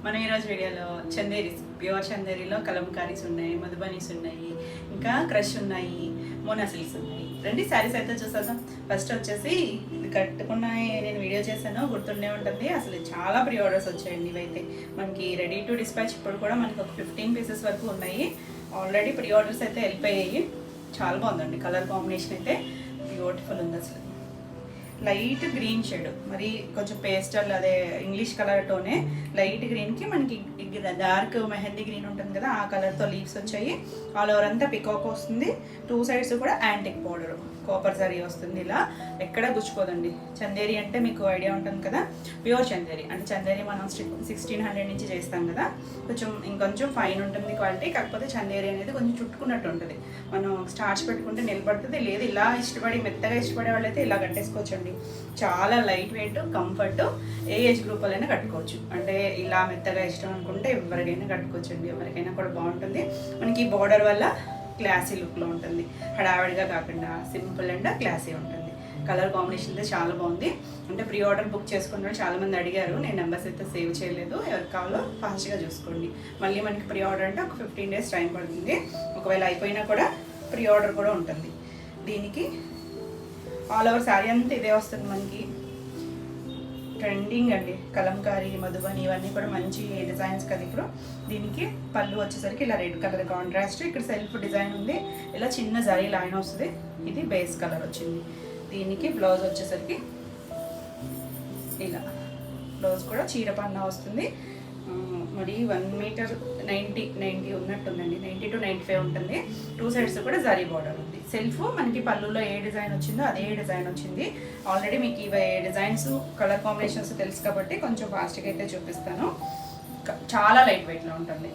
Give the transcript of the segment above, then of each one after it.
మనం ఈరోజు వీడియోలో చందేరీస్, ప్యూర్ చందేరీలో కలంకారీస్ ఉన్నాయి, మధుబనీస్ ఉన్నాయి, ఇంకా క్రష్ ఉన్నాయి, మోనాసిల్స్ ఉన్నాయి. రండి శారీస్ అయితే చూసేద్దాం. ఫస్ట్ వచ్చేసి ఇది కట్టుకున్న నేను వీడియో చేశాను, గుర్తుండే ఉంటుంది. అసలు చాలా ప్రీ ఆర్డర్స్ వచ్చాయండి. ఇవైతే మనకి రెడీ టు డిస్పాచ్ ఇప్పుడు కూడా మనకి ఒక 15 పీసెస్ వరకు ఉన్నాయి. ఆల్రెడీ ప్రీ ఆర్డర్స్ అయితే వెళ్ళిపోయాయి. చాలా బాగుందండి. కలర్ కాంబినేషన్ అయితే బ్యూటిఫుల్ ఉంది. అసలు లైట్ గ్రీన్ షేడ్, మరి కొంచెం పేస్టల్, అదే ఇంగ్లీష్ కలర్ టోనే లైట్ గ్రీన్కి మనకి డార్క్ మెహందీ గ్రీన్ ఉంటుంది కదా, ఆ కలర్తో లీవ్స్ వచ్చాయి. ఆల్ ఓవర్ అంతా పికాక్ వస్తుంది. 2 సైడ్స్ కూడా యాంటిక్ పౌడర్, కాపర్ జరీ వస్తుంది. ఇలా ఎక్కడ గుచ్చుకోదండి. చందేరి అంటే మీకు ఐడియా ఉంటుంది కదా, ప్యూర్ చందేరి అంటే చందేరి మనం 1600 నుంచి చేస్తాం కదా, ఇంకొంచెం ఫైన్ ఉంటుంది క్వాలిటీ. కాకపోతే చందేరి అనేది కొంచెం చుట్టుకున్నట్టు ఉంటుంది. మనం స్టార్చ్ పెట్టుకుంటే నిలబడుతుంది. లేదు ఇలా ఇష్టపడి మెత్తగా ఇష్టపడే వాళ్ళైతే ఇలా కట్టేసుకోవచ్చండి. చాలా లైట్ వెయిట్, కంఫర్ట్. ఏ ఏజ్ గ్రూప్ వాళ్ళైనా కట్టుకోవచ్చు. అంటే ఇలా మెత్తగా ఇష్టం అనుకుంటే ఎవరికైనా కట్టుకోవచ్చండి. ఎవరికైనా కూడా బాగుంటుంది. మనకి బోర్డర్ వల్ల క్లాసీ లుక్లో ఉంటుంది. హడావిడిగా కాకుండా సింపుల్ అండ్ క్లాసీ ఉంటుంది. కలర్ కాంబినేషన్ అయితే చాలా బాగుంది. అంటే ప్రీ ఆర్డర్ బుక్ చేసుకున్న చాలామంది అడిగారు. నేను నెంబర్స్ అయితే సేవ్ చేయలేదు. ఎవరికి కావాలో ఫాస్ట్గా చూసుకోండి. మళ్ళీ మనకి ప్రీ ఆర్డర్ అంటే ఒక 15 డేస్ టైం పడుతుంది. ఒకవేళ అయిపోయినా కూడా ప్రీ ఆర్డర్ కూడా ఉంటుంది. దీనికి ఆల్ ఓవర్ శారీ అంతా ఇదే వస్తుంది. మనకి ట్రెండింగ్ అండి కలంకారీ, మధుబని ఇవన్నీ కూడా మంచి డిజైన్స్ కదా. ఇప్పుడు దీనికి పళ్ళు వచ్చేసరికి ఇలా రెడ్ కలర్ కాంట్రాస్ట్, ఇక్కడ సెల్ఫ్ డిజైన్ ఉంది. ఇలా చిన్న జరీ లైన్ వస్తుంది. ఇది బేస్ కలర్ వచ్చింది. దీనికి బ్లౌజ్ వచ్చేసరికి ఇలా బ్లౌజ్ కూడా చీర పన్నా వస్తుంది. మరి 1 మీటర్ 90 ఉన్నట్టుందండి. 90 to 95 ఉంటుంది. 2 సైడ్స్ కూడా జరీ బార్డర్ ఉంది. సెల్ఫ్ మనకి పళ్ళులో ఏ డిజైన్ వచ్చిందో అదే డిజైన్ వచ్చింది. ఆల్రెడీ మీకు ఇవి డిజైన్స్, కలర్ కాంబినేషన్స్ తెలుసు కాబట్టి కొంచెం ఫాస్ట్గా అయితే చూపిస్తాను. చాలా లైట్ వెయిట్లో ఉంటుంది.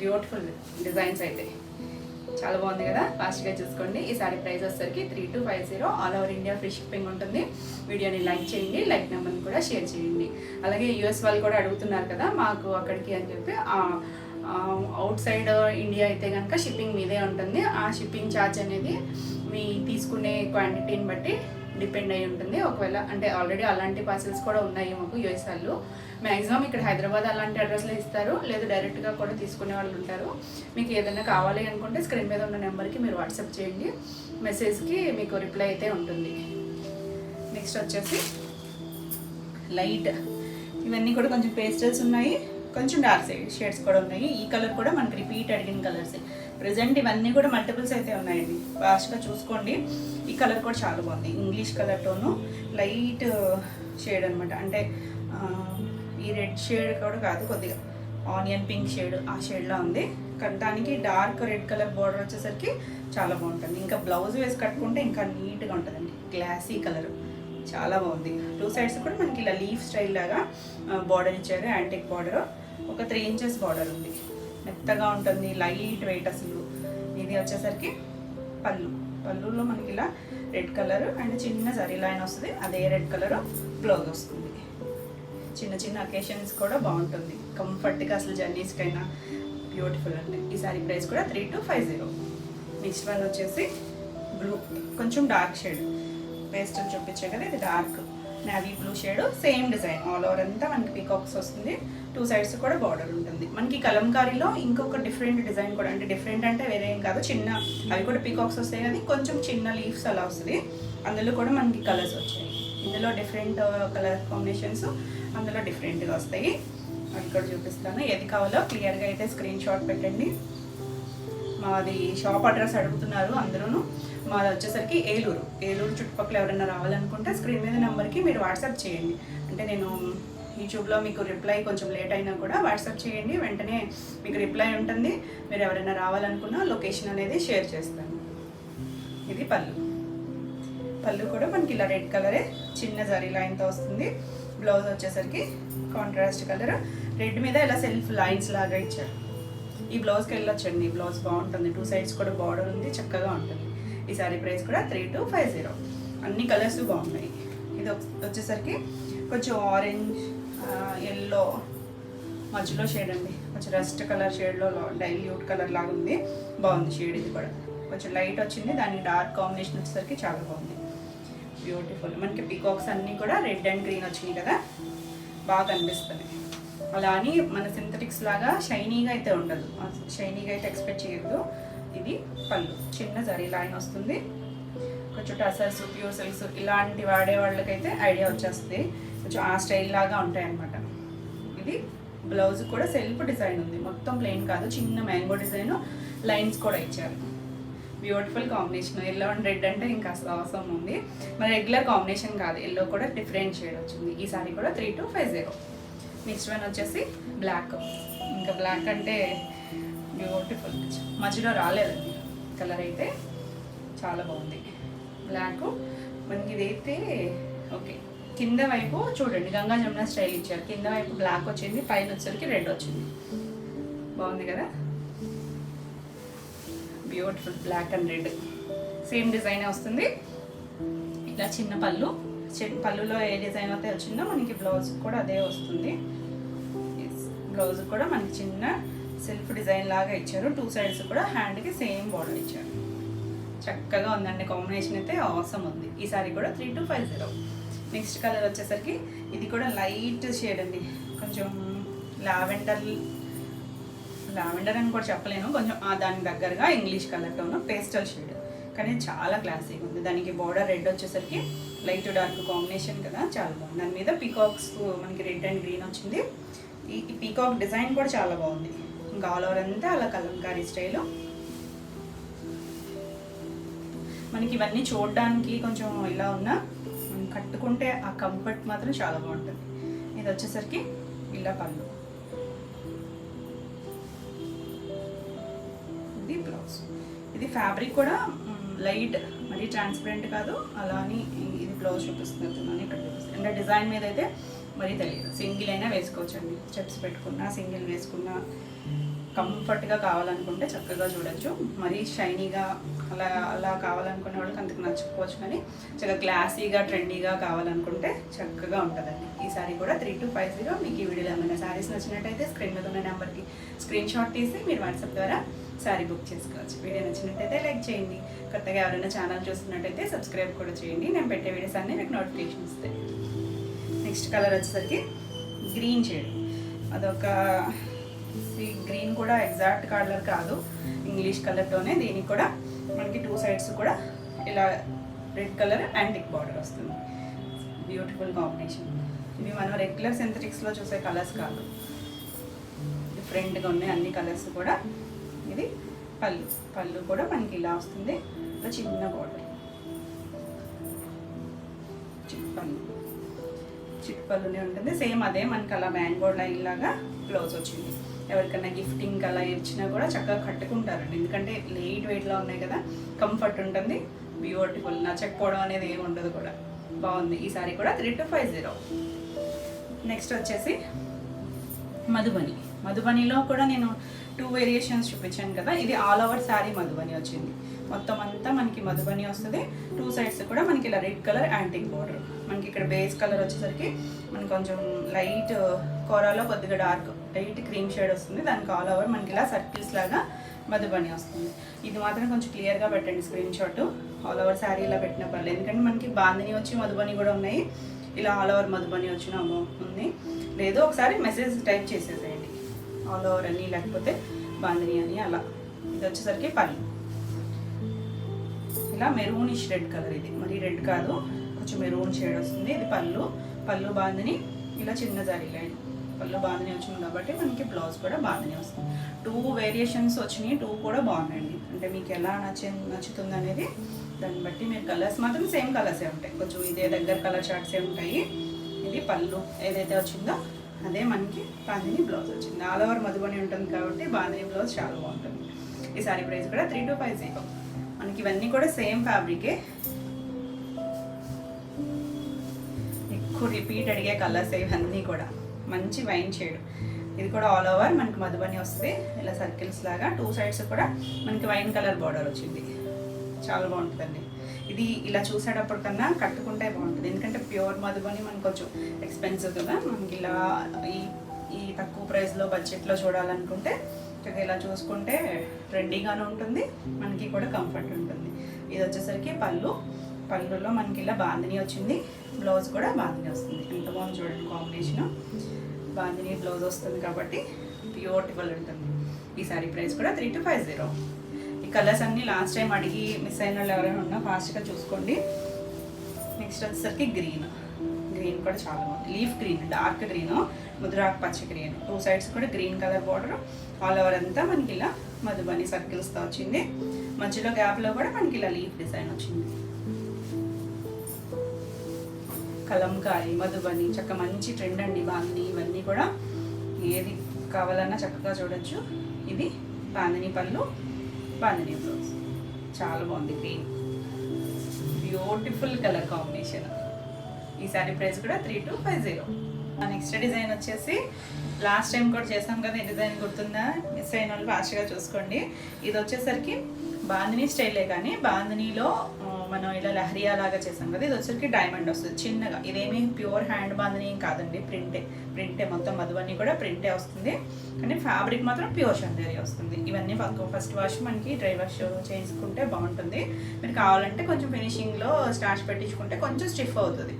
బ్యూటిఫుల్ డిజైన్స్ అయితే చాలా బాగుంది కదా. ఫాస్ట్గా చూసుకోండి. ఈ సారీ ప్రైస్ వచ్చేసరికి 3250. All over India free shipping ఉంటుంది. వీడియోని లైక్ చేయండి, లైక్ నెంబర్ని కూడా షేర్ చేయండి. అలాగే యూఎస్ వాళ్ళు కూడా అడుగుతున్నారు కదా మాకు అక్కడికి అని చెప్పి. అవుట్ సైడ్ ఇండియా అయితే కనుక షిప్పింగ్ మీదే ఉంటుంది. ఆ షిప్పింగ్ ఛార్జ్ అనేది మీ తీసుకునే క్వాంటిటీని బట్టి డిపెండ్ అయి ఉంటుంది. ఒకవేళ అంటే ఆల్రెడీ అలాంటి పార్సెల్స్ కూడా ఉన్నాయి మాకు యూఎస్ వాళ్ళు. మ్యాక్సిమం ఇక్కడ హైదరాబాద్ అలాంటి అడ్రస్లో ఇస్తారు, లేదు డైరెక్ట్గా కూడా తీసుకునే వాళ్ళు ఉంటారు. మీకు ఏదైనా కావాలి అనుకుంటే స్క్రీన్ మీద ఉన్న నెంబర్కి మీరు వాట్సాప్ చేయండి. మెసేజ్కి మీకు రిప్లై అయితే ఉంటుంది. నెక్స్ట్ వచ్చేసి లైట్, ఇవన్నీ కూడా కొంచెం పేస్టల్స్ ఉన్నాయి, కొంచెం డార్క్ షేడ్స్ కూడా ఉన్నాయి. ఈ కలర్ కూడా మనకి రిపీట్ అడిగిన కలర్స్. ప్రెజెంట్ ఇవన్నీ కూడా మల్టిపుల్స్ అయితే ఉన్నాయండి. ఫాస్ట్గా చూసుకోండి. ఈ కలర్ కూడా చాలా బాగుంది. ఇంగ్లీష్ కలర్తోనూ లైట్ షేడ్ అనమాట. అంటే ఈ రెడ్ షేడ్ కూడా కాదు, కొద్దిగా ఆనియన్ పింక్ షేడ్, ఆ షేడ్లో ఉంది. దానికి డార్క్ రెడ్ కలర్ బార్డర్ వచ్చేసరికి చాలా బాగుంటుంది. ఇంకా బ్లౌజ్ వేసి కట్టుకుంటే ఇంకా నీట్గా ఉంటుందండి. గ్లాసీ కలర్ చాలా బాగుంది. 2 సైడ్స్ కూడా మనకి ఇలా లీఫ్ స్టైల్ లాగా బార్డర్ ఇచ్చారు. యాంటిక్ బార్డర్, ఒక 3 ఇంచెస్ బార్డర్ ఉంది. మెత్తగా ఉంటుంది, లైట్ వెయిట్ అసలు. ఇది వచ్చేసరికి పళ్ళులో మనకి ఇలా రెడ్ కలర్ అండ్ చిన్న జరీ లైన్ వస్తుంది. అదే రెడ్ కలర్ బ్లౌజ్ వస్తుంది. చిన్న చిన్న అకేషన్స్ కూడా బాగుంటుంది. కంఫర్ట్గా అసలు జర్నీస్కైనా బ్యూటిఫుల్ అండి. ఈ సారీ ప్రైస్ కూడా 3250. నెక్స్ట్ వన్ వచ్చేసి బ్లూ, కొంచెం డార్క్ షేడ్. పేస్టల్ చూపించే కదా, ఇది dark navy blue shade. Same design all over అంతా మనకి పీకాక్స్ వస్తుంది. 2 సైడ్స్ కూడా బార్డర్ ఉంటుంది. మనకి కలంకారీలో ఇంకొక డిఫరెంట్ డిజైన్ కూడా, అంటే డిఫరెంట్ అంటే వేరే ఏం కాదు, చిన్న అవి కూడా పీకాక్స్ వస్తాయి కానీ కొంచెం చిన్న లీవ్స్ అలా వస్తుంది. అందులో కూడా మనకి కలర్స్ వచ్చాయి. ఇందులో డిఫరెంట్ కలర్ కాంబినేషన్స్ అందులో డిఫరెంట్గా వస్తాయి. అది కూడా చూపిస్తాను. ఏది కావాలో క్లియర్గా అయితే స్క్రీన్ షాట్ పెట్టండి. మాది షాప్ అడ్రస్ అడుగుతున్నారు అందరూ. మాది వచ్చేసరికి ఏలూరు చుట్టుపక్కల ఎవరైనా రావాలనుకుంటే స్క్రీన్ మీద నెంబర్కి మీరు వాట్సాప్ చేయండి. అంటే నేను యూట్యూబ్లో మీకు రిప్లై కొంచెం లేట్ అయినా కూడా వాట్సాప్ చేయండి, వెంటనే మీకు రిప్లై ఉంటుంది. మీరు ఎవరైనా రావాలనుకున్నా లొకేషన్ అనేది షేర్ చేస్తాను. ఇది పళ్ళు కూడా మనకి ఇలా రెడ్ కలరే చిన్న జరీ లైన్తో వస్తుంది. బ్లౌజ్ వచ్చేసరికి కాంట్రాస్ట్ కలర్, రెడ్ మీద ఇలా సెల్ఫ్ లైన్స్ లాగా ఇచ్చారు. ఈ బ్లౌజ్కి వెళ్ళొచ్చండి. బ్లౌజ్ బాగుంటుంది. 2 సైడ్స్ కూడా బార్డర్ ఉంది, చక్కగా ఉంటుంది. ఈ సారీ ప్రైస్ కూడా 3250. అన్ని కలర్స్ బాగున్నాయి. ఇది వచ్చేసరికి కొంచెం ఆరెంజ్, ఎల్లో మధ్యలో షేడ్ అండి. కొంచెం రస్ట్ కలర్ షేడ్లో డైల్యూట్ కలర్ లాగా ఉంది. బాగుంది షేడ్. ఇది కూడా కొంచెం లైట్ వచ్చింది, దానికి డార్క్ కాంబినేషన్ వచ్చేసరికి చాలా బాగుంది. బ్యూటిఫుల్. మనకి పీకాక్స్ అన్నీ కూడా రెడ్ అండ్ గ్రీన్ వచ్చినాయి కదా, బాగా కనిపిస్తుంది. అలా అని మన సింథటిక్స్ లాగా షైనీగా అయితే ఉండదు, షైనీగా అయితే ఎక్స్పెక్ట్ చేయొద్దు. ఇది పళ్ళు, చిన్న జరీ లైన్ వస్తుంది. కొంచెం టసర్స్, ప్యూర్ సిల్క్స్ ఇలాంటి వాడే వాళ్ళకైతే ఐడియా వచ్చేస్తుంది, కొంచెం ఆ స్టైల్ లాగా ఉంటాయి అన్నమాట. ఇది బ్లౌజ్ కూడా సెల్ఫ్ డిజైన్ ఉంది, మొత్తం ప్లెయిన్ కాదు, చిన్న మ్యాంగో డిజైన్, లైన్స్ కూడా ఇచ్చారు. Beautiful combination. Yellow and red అంటే ఇంకా అవసరం ఉంది. మన రెగ్యులర్ కాంబినేషన్ కాదు, ఎల్లో కూడా డిఫరెంట్ షేడ్ వచ్చింది. ఈ సారీ కూడా 3250. నెక్స్ట్ వన్ వచ్చేసి బ్లాక్. ఇంకా బ్లాక్ అంటే బ్యూటిఫుల్, మధ్యలో రాలేదండి కలర్ అయితే చాలా బాగుంది. బ్లాక్ మనకి ఇదైతే ఓకే. కింద వైపు చూడండి గంగా జమున స్టైల్ ఇచ్చారు, కింద వైపు బ్లాక్ వచ్చింది, పైన వచ్చేసరికి రెడ్ వచ్చింది. బాగుంది కదా, beautiful black and red same design వస్తుంది. ఇలా చిన్న పళ్ళు, పళ్ళులో ఏ డిజైన్ అయితే వచ్చిందో మనకి బ్లౌజ్ కూడా అదే వస్తుంది. బ్లౌజ్ కూడా మనకి చిన్న సెల్ఫ్ డిజైన్ లాగా ఇచ్చారు, 2 సైడ్స్ కూడా హ్యాండ్కి సేమ్ బార్డర్ ఇచ్చారు. చక్కగా ఉందండి, కాంబినేషన్ అయితే అవసరం ఉంది. ఈ సారీ కూడా 3250. నెక్స్ట్ కలర్ వచ్చేసరికి ఇది కూడా లైట్ షేడ్ అండి, కొంచెం లావెండర్ అని కూడా చెప్పలేను, కొంచెం దానికి దగ్గరగా ఇంగ్లీష్ కలర్తోనూ పేస్టల్ షేడ్, కానీ చాలా క్లాసిక్ ఉంది. దానికి బార్డర్ రెడ్ వచ్చేసరికి లైట్ డార్క్ కాంబినేషన్ కదా, చాలా బాగుంది. దాని మీద పీకాక్స్ మనకి రెడ్ అండ్ గ్రీన్ వచ్చింది. ఈ పీకాక్ డిజైన్ కూడా చాలా బాగుంది. ఇంకా ఆల్ ఓవర్ అంతా అలా కలంకారీ స్టైల్. మనకి ఇవన్నీ చూడడానికి కొంచెం ఇలా ఉన్నా మనం కట్టుకుంటే ఆ కంఫర్ట్ మాత్రం చాలా బాగుంటుంది. ఇది వచ్చేసరికి ఇలా పళ్ళు, ఇది బ్లౌజ్. ఇది ఫ్యాబ్రిక్ కూడా లైట్, మరీ ట్రాన్స్పరెంట్ కాదు, అలా అని ఇది బ్లౌజ్ చూపిస్తున్నాను ఇక్కడ చూపిస్తుంది. అంటే డిజైన్ మీద అయితే మరీ తెలియదు, సింగిల్ అయినా వేసుకోవచ్చండి, స్టెప్స్ పెట్టుకున్నా సింగిల్ వేసుకున్నా. కంఫర్ట్గా కావాలనుకుంటే చక్కగా చూడొచ్చు. మరీ షైనీగా అలా కావాలనుకునే వాళ్ళకి అంతకు నచ్చకపోవచ్చు, కానీ చక్కగా క్లాసీగా ట్రెండీగా కావాలనుకుంటే చక్కగా ఉంటుందండి. ఈ సారీ కూడా 3250. మీకు ఈ వీడియోలో ఏమైనా శారీస్ నచ్చినట్టయితే స్క్రీన్ మీద ఉన్న నెంబర్కి స్క్రీన్ షాట్ తీసి మీరు వాట్సాప్ ద్వారా శారీ బుక్ చేసుకోవచ్చు. వీడియో నచ్చినట్టయితే లైక్ చేయండి. కొత్తగా ఎవరైనా ఛానల్ చూస్తున్నట్టయితే సబ్స్క్రైబ్ కూడా చేయండి, నేను పెట్టే వీడియోస్ అన్నీ మీకు నోటిఫికేషన్ ఇస్తాయి. నెక్స్ట్ కలర్ వచ్చేసరికి గ్రీన్ షేడ్. అదొక గ్రీన్ కూడా ఎగ్జాక్ట్ కలర్ కాదు, ఇంగ్లీష్ కలర్తోనే. దీనికి కూడా మనకి 2 సైడ్స్ కూడా ఇలా రెడ్ కలర్ యాంటిక్ బార్డర్ వస్తుంది. Beautiful combination. ఇవి మనం రెగ్యులర్ సింథటిక్స్లో చూసే కలర్స్ కాదు, డిఫరెంట్గా ఉన్నాయి అన్ని కలర్స్ కూడా. ఇది పళ్ళు కూడా మనకి ఇలా వస్తుంది, ఒక చిన్న బార్డర్, చిట్పళ్ళునే ఉంటుంది. సేమ్ అదే మనకి అలా మ్యాంగో లైన్ లాగా బ్లౌజ్ వచ్చింది. ఎవరికైనా గిఫ్టింగ్ అలా ఇచ్చినా కూడా చక్కగా కట్టుకుంటారండి, ఎందుకంటే లైట్ వెయిట్లో ఉన్నాయి కదా, కంఫర్ట్ ఉంటుంది. బ్యూటిఫుల్, నచ్చకపోవడం అనేది ఏమి ఉండదు కూడా. బాగుంది. ఈ సారీ కూడా 3250. నెక్స్ట్ వచ్చేసి మధుబనిలో కూడా నేను 2 వేరియేషన్స్ చూపించాను కదా. ఇది ఆల్ ఓవర్ శారీ మధుబని వచ్చింది, మొత్తం అంతా మనకి మధుబని వస్తుంది. 2 సైడ్స్ కూడా మనకి ఇలా రెడ్ కలర్ యాంటిక్ బార్డర్. మనకి ఇక్కడ బేస్ కలర్ వచ్చేసరికి మనకి కొంచెం లైట్ కోరాలో కొద్దిగా డార్క్ లైట్ క్రీమ్ షేడ్ వస్తుంది. దానికి ఆల్ ఓవర్ మనకి ఇలా సర్కిల్స్ లాగా మధుబని వస్తుంది. ఇది మాత్రం కొంచెం క్లియర్గా పెట్టండి screen shot. All over sari ఇలా పెట్టిన పర్లేదు, ఎందుకంటే మనకి బాందిని వచ్చి మధుబని కూడా ఉన్నాయి, ఇలా ఆల్ ఓవర్ మధుబని వచ్చిన ఉంది. లేదు ఒకసారి మెసేజ్ టైప్ చేసేసేయండి, ఆల్ ఓవర్ అని లేకపోతే బాందిని అని అలా. ఇది వచ్చేసరికి పళ్ళు, ఇలా మెరూనిష్ రెడ్ కలర్. ఇది మరి రెడ్ కాదు, కొంచెం మెరూన్ షేడ్ వస్తుంది. ఇది పళ్ళు బాందిని ఇలా చిన్న జరీ లైన్, పళ్ళు బాందిని వచ్చింది కాబట్టి మనకి బ్లౌజ్ కూడా బాందిని వస్తుంది. 2 వేరియేషన్స్ వచ్చినాయి, 2 కూడా బాగున్నాయండి. అంటే మీకు ఎలా నచ్చుతుంది అనేది దాన్ని బట్టి మీరు కలర్స్ మాత్రం సేమ్ కలర్సే ఉంటాయి, కొంచెం ఇదే దగ్గర కలర్ చార్ట్సే ఉంటాయి. ఇది పళ్ళు ఏదైతే వచ్చిందో అదే మనకి బాందిని బ్లౌజ్ వచ్చింది. ఆల్ ఓవర్ మధుబని ఉంటుంది కాబట్టి బాందిని బ్లౌజ్ చాలా బాగుంటుంది. ఈ సారీ ప్రైస్ కూడా 3250. మనకి ఇవన్నీ కూడా సేమ్ ఫ్యాబ్రికే, ఎక్కువ రిపీట్ అడిగే కలర్స్ ఇవన్నీ కూడా. మంచి వైన్ షేడ్. ఇది కూడా ఆల్ ఓవర్ మనకి మధుబని వస్తుంది, ఇలా సర్కిల్స్ లాగా. 2 సైడ్స్ కూడా మనకి వైన్ కలర్ బార్డర్ వచ్చింది, చాలా బాగుంటుందండి. ఇది ఇలా చూసేటప్పటికన్నా కట్టుకుంటే బాగుంటుంది, ఎందుకంటే ప్యూర్ మధుబని మనకు కొంచెం ఎక్స్పెన్సివ్ కదా. మనకి ఇలా ఈ తక్కువ ప్రైస్లో బడ్జెట్లో చూడాలనుకుంటే ఇలా చూసుకుంటే ట్రెండీగానే ఉంటుంది, మనకి కూడా కంఫర్ట్ ఉంటుంది. ఇది వచ్చేసరికి పళ్ళులో మనకి ఇలా బాందిని వచ్చింది, బ్లౌజ్ కూడా బాందిని వస్తుంది. ఎంత బాగుంది చూడండి కాంబినేషన్. బాందిని బ్లౌజ్ వస్తుంది కాబట్టి బ్యూటిఫుల్ ఉంటుంది. ఈ సారీ ప్రైస్ కూడా 3250. ఈ కలర్స్ అన్నీ లాస్ట్ టైం అడిగి మిస్ అయిన వాళ్ళు ఎవరైనా ఉన్నా ఫాస్ట్గా చూసుకోండి. నెక్స్ట్ వచ్చేసరికి గ్రీన్ కూడా చాలా బాగుంది. లీఫ్ గ్రీన్, డార్క్ గ్రీన్, ముద్రాకు పచ్చ గ్రీన్, 2 సైడ్స్ కూడా green colour border. All over అంతా మనకి ఇలా మధుబని సర్కిల్స్తో వచ్చింది. మధ్యలో గ్యాప్లో కూడా మనకి ఇలా లీఫ్ డిజైన్ వచ్చింది. కలంకారీ, మధుబని చక్క మంచి ట్రెండ్ అండి. బాందిని ఇవన్నీ కూడా ఏది కావాలన్నా చక్కగా చూడొచ్చు. ఇది బాందిని పళ్ళు, బాందిని బ్లౌజ్ చాలా బాగుంది. Green beautiful colour combination. ఈ సారీ ప్రైస్ కూడా 3250. నెక్స్ట్ డిజైన్ వచ్చేసి లాస్ట్ టైం కూడా చేసాం కదా, ఈ డిజైన్ గుర్తుందా? మిస్ అయిన వాళ్ళు ఫాస్ట్గా చూసుకోండి. ఇది వచ్చేసరికి బాందిని స్టైలే, కానీ బాందినిలో మనం ఇలా లహరియా లాగా చేసాం కదా, ఇది వచ్చేసరికి డైమండ్ వస్తుంది చిన్నగా. ఇదేమి ప్యూర్ హ్యాండ్ బాందిని కాదండి, ప్రింటే మొత్తం మధుబని కూడా ప్రింటే వస్తుంది. కానీ ఫ్యాబ్రిక్ మాత్రం ప్యూర్ చందేరి వస్తుంది. ఇవన్నీ ఫస్ట్ వాష్ మనకి డ్రై వాష్ చేసుకుంటే బాగుంటుంది. మీరు కావాలంటే కొంచెం ఫినిషింగ్లో స్టార్చ్ పెట్టించుకుంటే కొంచెం స్టిఫ్ అవుతుంది.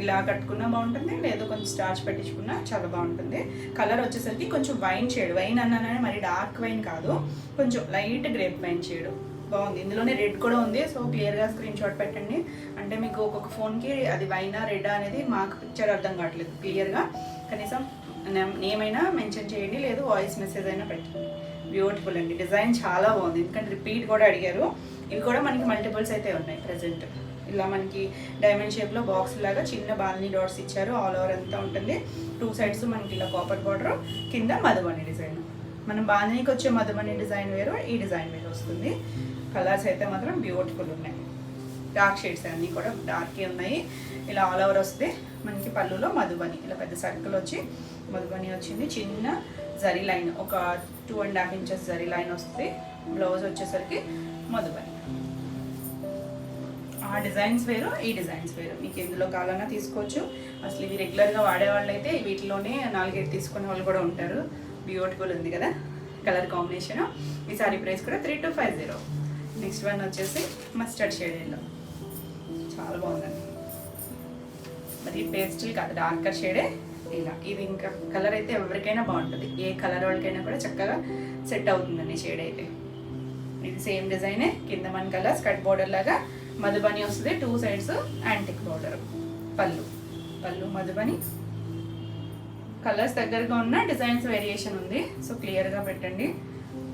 ఇలా కట్టుకున్నా బాగుంటుంది, లేదు కొంచెం స్టార్చ్ పెట్టించుకున్నా చాలా బాగుంటుంది. కలర్ వచ్చేసరికి కొంచెం వైన్ షేడ్, వైన్ అన్నానే మరి డార్క్ వైన్ కాదు, కొంచెం లైట్ గ్రేప్ వైన్ షేడ్ బాగుంది. ఇందులోనే రెడ్ కూడా ఉంది. సో క్లియర్గా స్క్రీన్ షాట్ పెట్టండి. అంటే మీకు ఒక్కొక్క ఫోన్కి అది వైనా రెడ్ అనేది మాకు పిక్చర్ అర్థం కావట్లేదు క్లియర్గా. కనీసం నేమ్ అయినా మెన్షన్ చేయండి, లేదు వాయిస్ మెసేజ్ అయినా పెట్టండి. బ్యూటిఫుల్ అండి, డిజైన్ చాలా బాగుంది. ఎందుకంటే రిపీట్ కూడా అడిగారు. ఇవి కూడా మనకి మల్టిపుల్స్ అయితే ఉన్నాయి ప్రజెంట్. ఇలా మనకి డైమండ్ షేప్లో బాక్స్ లాగా చిన్న బాల్ని డాట్స్ ఇచ్చారు. ఆల్ ఓవర్ అంతా ఉంటుంది. 2 సైడ్స్ మనకి ఇలా కాపర్ బార్డర్, కింద మధుబని డిజైన్. మనం బాందినికి వచ్చే మధుబని డిజైన్ వేరు, ఈ డిజైన్ వేరు వస్తుంది. కలర్స్ అయితే మాత్రం బ్యూటిఫుల్ ఉన్నాయి. డార్క్ షేడ్స్ అన్నీ కూడా డార్కే ఉన్నాయి. ఇలా ఆల్ ఓవర్ వస్తే మనకి పళ్ళులో మధుబని ఇలా పెద్ద సర్కిల్ వచ్చి మధుబని వచ్చింది. చిన్న జరీ లైన్, ఒక 2.5 ఇంచెస్ జరీ లైన్ వస్తుంది. బ్లౌజ్ వచ్చేసరికి మధుబని. ఆ డిజైన్స్ వేరు, ఈ డిజైన్స్ వేరు. మీకు ఎందులో కావాలన్నా తీసుకోవచ్చు. అసలు ఇవి రెగ్యులర్గా వాడేవాళ్ళు అయితే వీటిలోనే 4-5 తీసుకునే వాళ్ళు కూడా ఉంటారు. బ్యూటిఫుల్ ఉంది కదా కలర్ కాంబినేషన్. ఈ సారీ ప్రైస్ కూడా 3250. నెక్స్ట్ వన్ వచ్చేసి మస్టర్డ్ షేడ్లో చాలా బాగుందండి. మరి పేస్టల్ కాదు, డార్కర్ షేడే. ఇలా ఇది ఇంకా కలర్ అయితే ఎవరికైనా బాగుంటుంది, ఏ కలర్ వాళ్ళకైనా కూడా చక్కగా సెట్ అవుతుందండి షేడ్ అయితే. ఇది సేమ్ డిజైనే, కింద మన కలర్ స్కర్ట్ బోర్డర్ లాగా మధుబని వస్తుంది. 2 సైడ్స్ యాంటిక్ బోర్డర్. పళ్ళు మధుబని. కలర్స్ దగ్గరగా ఉన్న డిజైన్స్ వేరియేషన్ ఉంది. సో క్లియర్గా పెట్టండి.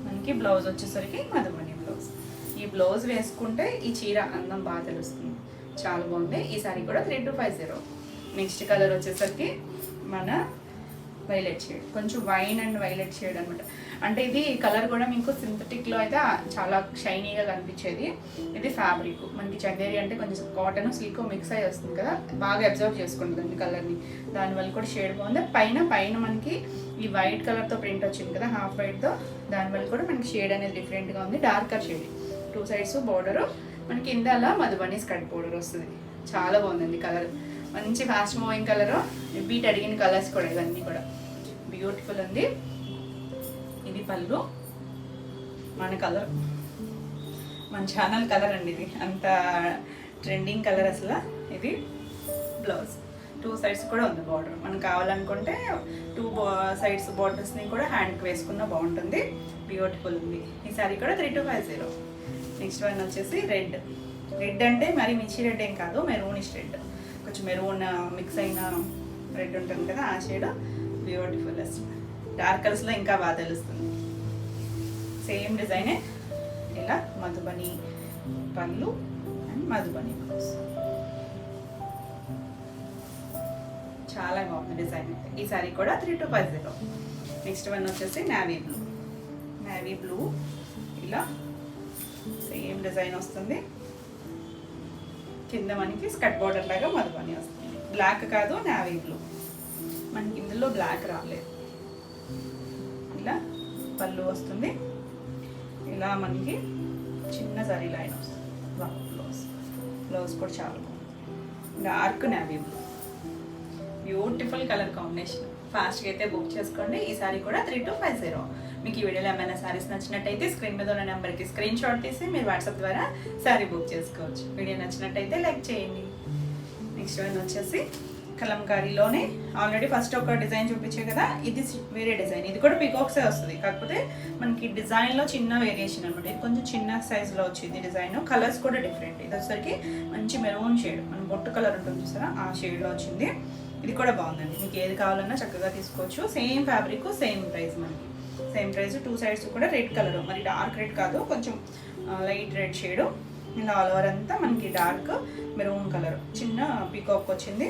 మనకి బ్లౌజ్ వచ్చేసరికి మధుబని బ్లౌజ్. ఈ బ్లౌజ్ వేసుకుంటే ఈ చీర అందం బాగా తెలుస్తుంది. చాలా బాగుంది. ఈ సారీ కూడా 3250. నెక్స్ట్ కలర్ వచ్చేసరికి మన వైలెట్ షేడ్, కొంచెం వైన్ అండ్ వైలెట్ షేడ్ అనమాట. అంటే ఇది కలర్ కూడా మీకు సింథటిక్లో అయితే చాలా షైనీగా కనిపించేది. ఇది ఫ్యాబ్రిక్ మనకి చందేరి అంటే కొంచెం కాటన్ సిల్క్ మిక్స్ అయ్యి వస్తుంది కదా, బాగా అబ్జర్వ్ చేసుకుంటుంది కలర్ని. దానివల్ల కూడా షేడ్ బాగుంది. పైన మనకి ఈ వైట్ కలర్తో ప్రింట్ వచ్చింది కదా, హాఫ్ వైట్తో, దానివల్ల కూడా మనకి షేడ్ అనేది డిఫరెంట్గా ఉంది. డార్కర్ షేడ్, 2 సైడ్స్ బోర్డరు, మనకి కింద అలా మధుబని స్కర్ట్ బోర్డర్ వస్తుంది. చాలా బాగుందండి కలర్, మంచి ఫాస్ట్ మూవింగ్ కలరు. రిపీట్ అడిగిన కలర్స్ కూడా ఇవన్నీ కూడా బ్యూటిఫుల్ ఉంది. ఇది పళ్ళు, మన కలర్, మన ఛానల్ కలర్ అండి. ఇది అంత ట్రెండింగ్ కలర్ అసలు. ఇది బ్లౌజ్, 2 సైడ్స్ కూడా ఉంది బార్డర్. మనం కావాలనుకుంటే 2 సైడ్స్ బార్డర్స్ని కూడా హ్యాండ్కి వేసుకున్న బాగుంటుంది. బ్యూటిఫుల్ ఉంది. ఈ సారీ కూడా 3250. నెక్స్ట్ వన్ వచ్చేసి రెడ్ అంటే మరి మిర్చి రెడ్ ఏం కాదు, మెరూనిష్ రెడ్, కొంచెం మెరూన్ మిక్స్ అయిన రెడ్ ఉంటుంది కదా, ఆ షేడ్. బ్యూటిఫుల్ అసలు. డార్క్ కలర్స్లో ఇంకా బాగా తెలుస్తుంది. సేమ్ డిజైనే, ఇలా మధుబని పళ్ళు అండ్ మధుబని బ్లౌజ్. చాలా బాగుంది డిజైన్ అయితే. ఈ సారీ కూడా 3250. నెక్స్ట్ వన్ వచ్చేసి నావీ బ్లూ. ఇలా సేమ్ డిజైన్ వస్తుంది. కింద మనకి స్కర్ట్ బోర్డర్ లాగా మధుబని వస్తుంది. బ్లాక్ కాదు, నావీ బ్లూ. మనకి ఇందులో బ్లాక్ రాలేదు. ఇలా పళ్ళు వస్తుంది. ఇలా మనకి చిన్న జరీ లైన్ వస్తుంది. బ్లౌజ్ కూడా చాలా బాగుంది. Dark navy blue. Beautiful colour combination. ఫాస్ట్గా అయితే బుక్ చేసుకోండి. ఈ సారీ కూడా 3250. మీకు ఈ వీడియోలో ఏమైనా సారీస్ నచ్చినట్టయితే స్క్రీన్ మీద ఉన్న నెంబర్కి స్క్రీన్ షాట్ తీసి మీరు వాట్సాప్ ద్వారా సారీ బుక్ చేసుకోవచ్చు. వీడియో నచ్చినట్టయితే లైక్ చేయండి. నెక్స్ట్ వన్ వచ్చేసి కలంకారీలోనే ఆల్రెడీ ఫస్ట్ ఒక డిజైన్ చూపించే కదా, ఇది వేరే డిజైన్. ఇది కూడా పీకాక్సే వస్తుంది, కాకపోతే మనకి డిజైన్లో చిన్న వేరియేషన్ అనమాట. ఇది కొంచెం చిన్న సైజులో వచ్చింది డిజైన్. కలర్స్ కూడా డిఫరెంట్. ఇది వచ్చేసరికి మంచి మెరూన్ షేడ్, మన బొట్టు కలర్ ఉంటుంది చూసారా, ఆ షేడ్లో వచ్చింది. ఇది కూడా బాగుందండి. మీకు ఏది కావాలన్నా చక్కగా తీసుకోవచ్చు. Same fabric, same price. మనకి సేమ్ ప్రైస్. 2 సైడ్స్ కూడా రెడ్ కలర్, మరి డార్క్ రెడ్ కాదు, కొంచెం లైట్ రెడ్ షేడు. ఇలా ఆల్ ఓవర్ అంతా మనకి డార్క్ మెరూన్ కలర్, చిన్న పీకాక్ వచ్చింది.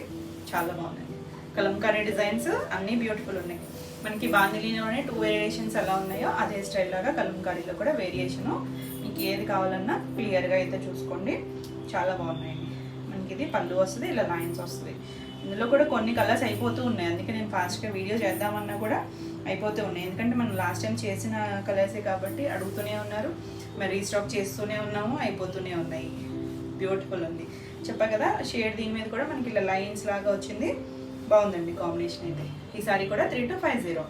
చాలా బాగుందండి. కలంకారీ డిజైన్స్ అన్నీ బ్యూటిఫుల్ ఉన్నాయి. మనకి బాందిలీలోనే 2 వేరియేషన్స్ ఎలా ఉన్నాయో అదే స్టైల్ లాగా కలంకారీలో కూడా వేరియేషను. మీకు ఏది కావాలన్నా క్లియర్గా అయితే చూసుకోండి. చాలా బాగున్నాయండి. మనకి ఇది పళ్ళు వస్తుంది, ఇలా లైన్స్ వస్తుంది. ఇందులో కూడా కొన్ని కలర్స్ అయిపోతూ ఉన్నాయి, అందుకే నేను ఫాస్ట్గా వీడియో చేద్దామన్నా కూడా అయిపోతూ ఉన్నాయి. ఎందుకంటే మనం లాస్ట్ టైం చేసిన కలర్సే కాబట్టి అడుగుతూనే ఉన్నారు, మరి రీస్టాక్ చేస్తూనే ఉన్నాము, అయిపోతూనే ఉన్నాయి. బ్యూటిఫుల్ ఉంది, చెప్పా కదా. షేడ్ దీని మీద కూడా మనకి ఇలా లైన్స్ లాగా వచ్చింది. బాగుందండి కాంబినేషన్ అయితే. ఈ సారీ కూడా 3250.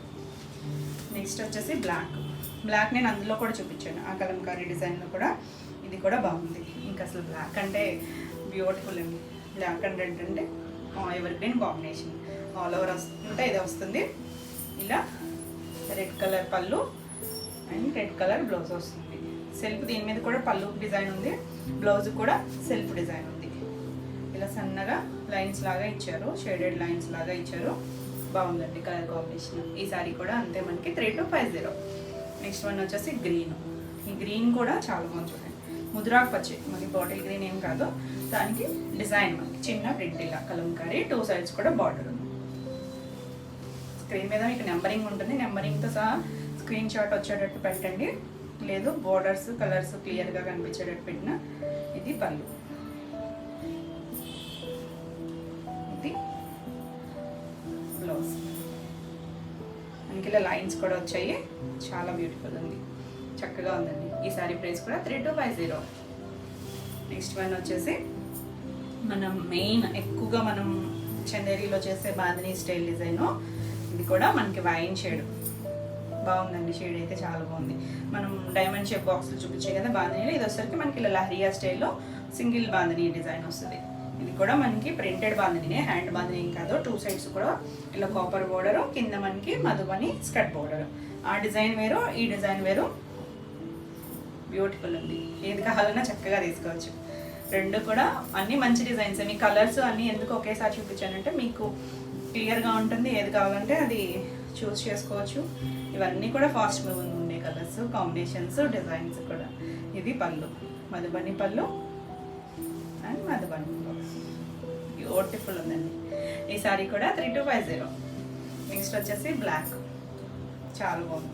నెక్స్ట్ వచ్చేసి బ్లాక్ నేను అందులో కూడా చూపించాను, ఆ కలంకారీ డిజైన్లో కూడా. ఇది కూడా బాగుంది. ఇంకా అసలు బ్లాక్ అంటే బ్యూటిఫుల్ అండి. బ్లాక్ అండ్ రెడ్ అంటే ever green combination. All over వస్తుంటే ఇది వస్తుంది. ఇలా రెడ్ కలర్ పళ్ళు అండ్ రెడ్ కలర్ బ్లౌజ్ వస్తుంది. సెల్ఫ్ దీని మీద కూడా పళ్ళు డిజైన్ ఉంది, బ్లౌజ్ కూడా సెల్ఫ్ డిజైన్ ఉంది. ఇలా సన్నగా లైన్స్ లాగా ఇచ్చారు, షేడెడ్ లైన్స్ లాగా ఇచ్చారు. బాగుందండి కలర్ కాంబినేషన్. ఈ సారీ కూడా అంతే, మనకి 3250. నెక్స్ట్ వన్ వచ్చేసి గ్రీన్. ఈ గ్రీన్ కూడా చాలా బాగుంది చూడండి. ముద్రాకు పచ్చి, మరి బాటిల్ గ్రీన్ ఏం కాదు, దానికి డిజైన్ మనకి చిన్న ప్రింట్ ఇలా కలంకారీ. 2 సైడ్స్ కూడా బార్డర్ ఉంది. స్క్రీన్ మీద మీకు నెంబరింగ్ ఉంటుంది, నెంబరింగ్తో సహా స్క్రీన్ షాట్ వచ్చేటట్టు పెట్టండి. లేదు బోర్డర్స్ కలర్స్ క్లియర్గా కనిపించేటట్టు పెట్టిన. ఇది పళ్ళు, ఇది బ్లౌజ్. మనకి ఇలా లైన్స్ కూడా వచ్చాయి. చాలా బ్యూటిఫుల్ ఉంది, చక్కగా ఉందండి. ఈ సారీ ప్రైస్ కూడా 3250. నెక్స్ట్ వన్ వచ్చేసి మనం మెయిన్ ఎక్కువగా మనం చందేరీలో చేసే బాందినీ స్టైల్ డిజైను. ఇది కూడా మనకి వైన్ షేడ్. బాగుందండి, షేడ్ అయితే చాలా బాగుంది. మనం డైమండ్ షేప్ బాక్స్లు చూపించే కదా బాందినీలో, ఇది వచ్చేసరికి మనకి ఇలా లహరియా స్టైల్లో సింగిల్ బాందినీ డిజైన్ వస్తుంది. ఇది కూడా మనకి ప్రింటెడ్ బాందినీనే, హ్యాండ్ బాందినీ కాదు. 2 సైడ్స్ కూడా ఇలా కాపర్ బోర్డరు, కింద మనకి మధుబని స్కర్ట్ బోర్డరు. ఆ డిజైన్ వేరు, ఈ డిజైన్ వేరు. బ్యూటిఫుల్ ఉంది. ఏది కావాలన్నా చక్కగా తీసుకోవచ్చు. రెండు కూడా అన్నీ మంచి డిజైన్స్. మీ కలర్స్ అన్నీ ఎందుకు ఒకేసారి చూపించానంటే మీకు క్లియర్గా ఉంటుంది, ఏది కావాలంటే అది చూస్ చేసుకోవచ్చు. ఇవన్నీ కూడా ఫాస్ట్ మూవింగ్ ఉండే కలర్స్, కాంబినేషన్స్, డిజైన్స్ కూడా. ఇది పళ్ళు, మధుబని పళ్ళు అండ్ మధుబని బ్లౌజ్. బ్యూటిఫుల్ ఉందండి. ఈ సారీ కూడా 3250. నెక్స్ట్ వచ్చేసి బ్లాక్. చాలా బాగుంది.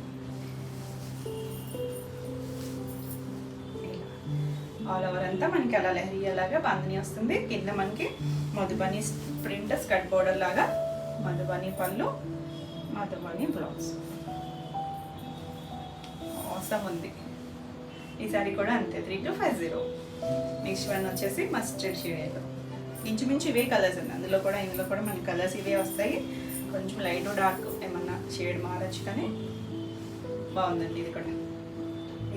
ఆల్ ఓవర్ అంతా మనకి అలా లెహరియా లాగా బాందినీ వస్తుంది. కింద మనకి మధుబని ప్రింట్ స్కర్ట్ బోర్డర్ లాగా, మధుబని పళ్ళు, మధుబని బ్లౌజ్. అవసరం ఉంది. ఈ సారీ కూడా అంతే 3250. నెక్స్ట్ వన్ వచ్చేసి మస్టర్డ్ షేడ్. ఇంచుమించు ఇవే కలర్స్ అండి. అందులో కూడా ఇందులో కూడా మనకి కలర్స్ ఇవే వస్తాయి. కొంచెం లైట్ డార్క్ ఏమన్నా షేడ్ మారచ్చు, కానీ బాగుందండి. ఇది కూడా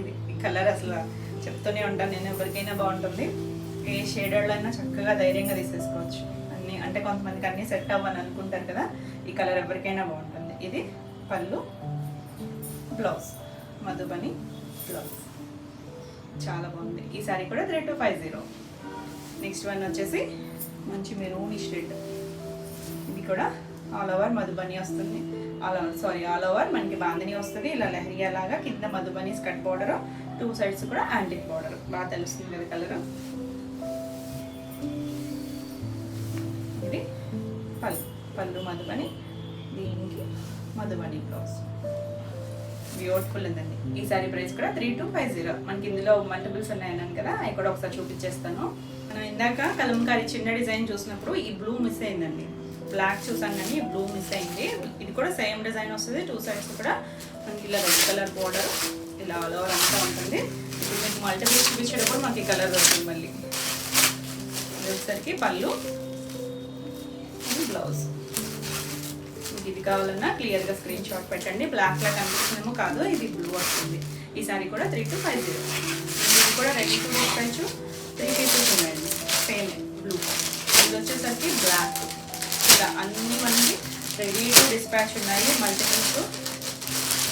ఇది కలర్ అసలు చెప్తూనే ఉంటాను నేను, ఎవరికైనా బాగుంటుంది. ఏ షేడర్లో అయినా చక్కగా ధైర్యంగా తీసేసుకోవచ్చు అన్నీ. అంటే కొంతమందికి అన్నీ సెట్ అవ్వని అనుకుంటారు కదా, ఈ కలర్ ఎవరికైనా బాగుంటుంది. ఇది పళ్ళు, బ్లౌజ్, మధుబని బ్లౌజ్. చాలా బాగుంది. ఈ సారీ కూడా 3250. నెక్స్ట్ వన్ వచ్చేసి మంచి మెరూనిష్ రెడ్. ఇది కూడా ఆల్ ఓవర్ మధుబని వస్తుంది. ఆల్ ఓవర్ మనకి బాందినీ వస్తుంది. ఇలా లెహరియా లాగా కింద మధుబని స్కర్ట్ బోర్డర్, 2 సైడ్స్ కూడా యాంటిక్ బోర్డర్. బాగా తెలుస్తుంది కదా కలర్. ఇది పళ్ళు మధుబని, దీనికి మధుబని బ్లౌజ్. బ్యూటిఫుల్ ఉందండి. ఈ సారీ ప్రైస్ కూడా 3250. మనకి ఇందులో మల్టిపుల్స్ ఉన్నాయన్నాను కదా, అవి కూడా ఒకసారి చూపించేస్తాను. మనం ఇందాక కలంకారీ చిన్న డిజైన్ చూసినప్పుడు ఈ బ్లూ మిస్ అయిందండి. బ్లాక్ చూసాను కానీ బ్లూ మిస్ అయింది. ఇది కూడా సేమ్ డిజైన్ వస్తుంది. 2 సైడ్స్ కూడా మనకి ఇలా రెడ్ కలర్ బోర్డర్ ఇలా ఆల్ ఓవర్ అంతా ఉంటుంది. ఇప్పుడు మీకు మల్టిపుల్స్ చూపించేటప్పుడు మనకి ఈ కలర్ వస్తుంది. మళ్ళీ వచ్చేసరికి పళ్ళు, బ్లౌజ్. ఇది కావాలన్నా క్లియర్గా స్క్రీన్ షాట్ పెట్టండి. బ్లాక్లా కనిపిస్తుందేమో కాదు, ఇది బ్లూ వస్తుంది. ఈ సారీ కూడా 3250. ఇది కూడా రెడీ టు వేసుకోవచ్చు. 3 పీసెస్ ఉన్నాయండి, సేమ్ బ్లూ. ఇది వచ్చేసరికి బ్లాక్. రెడీ టు డిస్పాచ్ ఉన్నాయి మల్టిపుల్స్.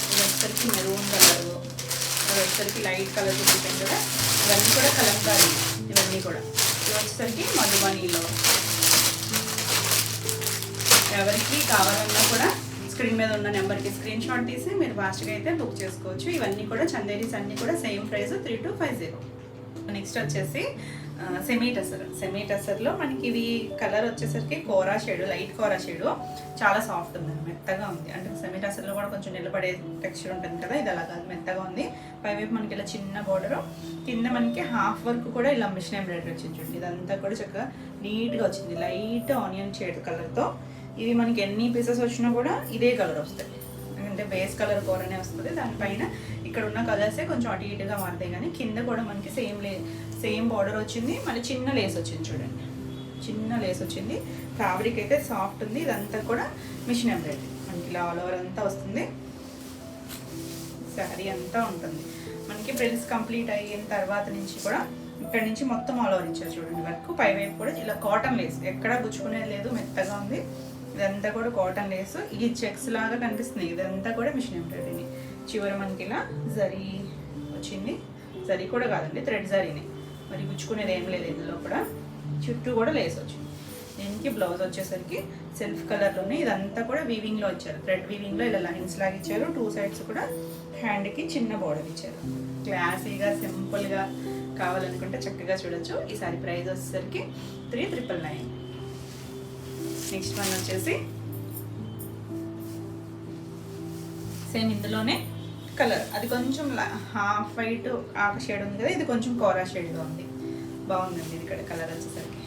ఇది వచ్చేసరికి మెరూన్ కలరు, అది వచ్చేసరికి లైట్ కలర్ చూపించాను కదా, ఇవన్నీ కూడా కలంకారీ. ఇవన్నీ కూడా ఇది వచ్చేసరికి మధుబనీలో. ఎవరికి కావాలన్నా కూడా స్క్రీన్ మీద ఉన్న నెంబర్కి స్క్రీన్ షాట్ తీసి మీరు ఫాస్ట్గా అయితే బుక్ చేసుకోవచ్చు. ఇవన్నీ కూడా చందేరీస్ అన్నీ కూడా సేమ్ ప్రైస్ 3250. నెక్స్ట్ వచ్చేసి సెమీ టసర్లో మనకి ఇవి కలర్ వచ్చేసరికి కోరా షేడు, లైట్ కోరా షేడు, చాలా సాఫ్ట్ ఉంది, మెత్తగా ఉంది. అంటే సెమీ టసర్లో కూడా కొంచెం నిలబడే టెక్స్చర్ ఉంటుంది కదా, ఇది అలా కాదు, మెత్తగా ఉంది. పైవైపు మనకి ఇలా చిన్న బోర్డరు, కింద మనకి హాఫ్ వర్క్ కూడా ఇలా మిషన్ ఎంబ్రాయిడరీ వచ్చింది చూడండి. ఇదంతా కూడా చక్కగా నీట్గా వచ్చింది, లైట్ ఆనియన్ షేడ్ కలర్తో. ఇవి మనకి ఎన్ని పీసెస్ వచ్చినా కూడా ఇదే కలర్ వస్తాయి, అంటే బేస్ కలర్ కూరనే వస్తుంది. దానిపైన ఇక్కడ ఉన్న కలర్సే కొంచెం అటు ఇటుగా మారుతాయి, కానీ కింద కూడా మనకి సేమ్ బార్డర్ వచ్చింది. మళ్ళీ చిన్న లేస్ వచ్చింది చూడండి, చిన్న లేస్ వచ్చింది. ఫ్యాబ్రిక్ అయితే సాఫ్ట్ ఉంది. ఇదంతా కూడా మిషన్ ఎంబ్రాయిడరీ మనకి ఇలా ఆల్ ఓవర్ అంతా వస్తుంది. శారీ అంతా ఉంటుంది మనకి. ప్రిల్స్ కంప్లీట్ అయిన తర్వాత నుంచి కూడా ఇక్కడ నుంచి మొత్తం ఆల్ ఓవర్ ఇచ్చారు చూడండి వర్క్. పైవైపు కూడా ఇలా కాటన్ లేస్, ఎక్కడా గుచ్చుకునేది లేదు, మెత్తగా ఉంది. ఇదంతా కూడా కాటన్ లేస్. ఇది చెక్స్ లాగా కనిపిస్తుంది. ఇదంతా కూడా మిషన్ ఎంబ్రాయిడరీ. చివరి మనకి ఇలా జరీ వచ్చింది, జరీ కూడా కాదండి, థ్రెడ్ జరీని. మరి గుచ్చుకునేది ఏం లేదు ఇందులో కూడా. చుట్టూ కూడా లేస్ వచ్చింది. దీనికి బ్లౌజ్ వచ్చేసరికి సెల్ఫ్ కలర్లోనే. ఇదంతా కూడా వీవింగ్లో ఇచ్చారు, థ్రెడ్ వీవింగ్లో ఇలా లైన్స్ లాగా ఇచ్చారు. 2 సైడ్స్ కూడా హ్యాండ్కి చిన్న బోర్డర్ ఇచ్చారు. క్లాసీగా సింపుల్గా కావాలనుకుంటే చక్కగా చూడొచ్చు. ఈ సారీ ప్రైస్ వచ్చేసరికి 3999. నెక్స్ట్ వన్ వచ్చేసి సేమ్ ఇందులోనే కలర్, అది కొంచెం హాఫ్ వైట్ ఆక షేడ్ ఉంది కదా, ఇది కొంచెం కోరా షేడ్గా ఉంది, బాగుందండి. ఇది ఇక్కడ కలర్ వచ్చేసరికి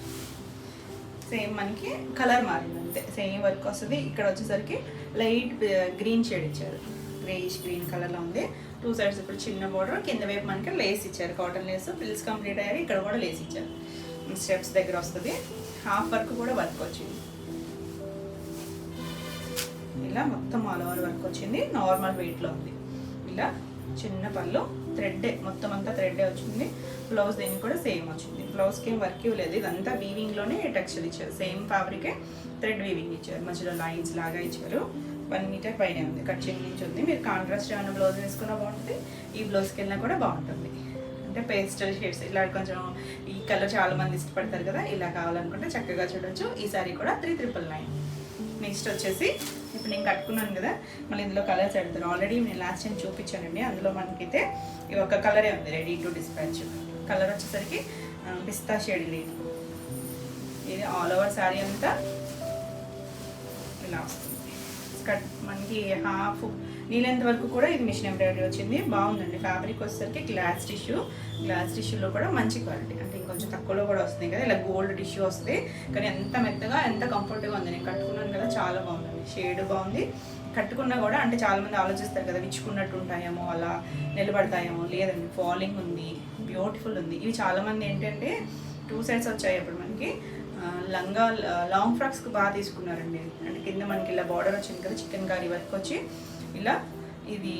సేమ్ మనకి కలర్ మారింది అంతే, సేమ్ వర్క్ వస్తుంది. ఇక్కడ వచ్చేసరికి లైట్ గ్రీన్ షేడ్ ఇచ్చారు, గ్రేయిష్ గ్రీన్ కలర్లో ఉంది. 2 సైడ్స్ ఇప్పుడు చిన్న బోర్డర్, కింద వైపు మనకి లేస్ ఇచ్చారు, కాటన్ లేస్. పిల్స్ కంప్లీట్ అయ్యారు, ఇక్కడ కూడా లేస్ ఇచ్చారు. స్టెప్స్ దగ్గర వస్తుంది. హాఫ్ వర్క్ కూడా వర్క్ వచ్చింది, ఇలా మొత్తం ఆల్ ఓవర్ వర్క్ వచ్చింది. నార్మల్ వెయిట్లో ఉంది. ఇలా చిన్న పళ్ళు, థ్రెడ్డే మొత్తం అంతా థ్రెడ్డే వచ్చింది. బ్లౌజ్ దీనికి కూడా సేమ్ వచ్చింది. బ్లౌజ్కి ఏం వర్క్ ఇవ్వలేదు, ఇదంతా వీవింగ్లోనే టెక్స్చర్ ఇచ్చారు. సేమ్ ఫ్యాబ్రికే థ్రెడ్ వీవింగ్ ఇచ్చారు, మధ్యలో లైన్స్ లాగా ఇచ్చారు. 1 మీటర్ పైనే ఉంది, కట్చింగ్ నుంచి ఉంది. మీరు కాంట్రాస్ట్ ఏమైనా బ్లౌజ్ వేసుకున్నా బాగుంటుంది, ఈ బ్లౌజ్కి వెళ్ళినా కూడా బాగుంటుంది. అంటే పేస్టల్ షేడ్స్ ఇలా కొంచెం ఈ కలర్ చాలా మంది ఇష్టపడతారు కదా, ఇలా కావాలనుకుంటే చక్కగా చూడొచ్చు. ఈ సారీ కూడా 3999. నెక్స్ట్ వచ్చేసి ఇప్పుడు నేను కట్టుకున్నాను కదా, మళ్ళీ ఇందులో కలర్స్ పెడతాను. ఆల్రెడీ నేను లాస్ట్ టైం చూపించానండి, అందులో మనకైతే ఈ ఒక్క కలరే ఉంది రెడీ టు డిస్పాచ్. కలర్ వచ్చేసరికి పిస్తా షేడ్ గ్రీన్. ఇది ఆల్ ఓవర్ శారీ అంతా ఇలా వస్తుంది. కట్ మనకి హాఫ్ నీళ్ళంత వరకు కూడా ఇది మిషన్ ఎంబ్రాయిడరీ వచ్చింది, బాగుందండి. ఫ్యాబ్రిక్ వచ్చేసరికి గ్లాస్ టిష్యూలో కూడా మంచి క్వాలిటీ, అంటే ఇంకొంచెం తక్కువలో కూడా వస్తుంది కదా, ఇలా గోల్డ్ టిష్యూ వస్తుంది. కానీ ఎంత మెత్తగా ఎంత కంఫర్ట్గా ఉంది. నేను కట్టుకున్నాను కదా, చాలా బాగుందండి. షేడ్ బాగుంది. కట్టుకున్నా కూడా అంటే చాలామంది ఆలోచిస్తారు కదా, విచ్చుకున్నట్టు ఉంటాయేమో, అలా నిలబడతాయేమో, లేదండి, ఫాలింగ్ ఉంది, బ్యూటిఫుల్ ఉంది. ఇవి చాలామంది ఏంటంటే 2 సైడ్స్ వచ్చాయి అప్పుడు మనకి. లంగా లాంగ్ ఫ్రాక్స్కి బాగా తీసుకున్నారండి. అంటే కింద మనకి ఇలా బార్డర్ వచ్చింది కదా, చికెన్ కర్రీ వర్క్ వచ్చి ఇలా ఇది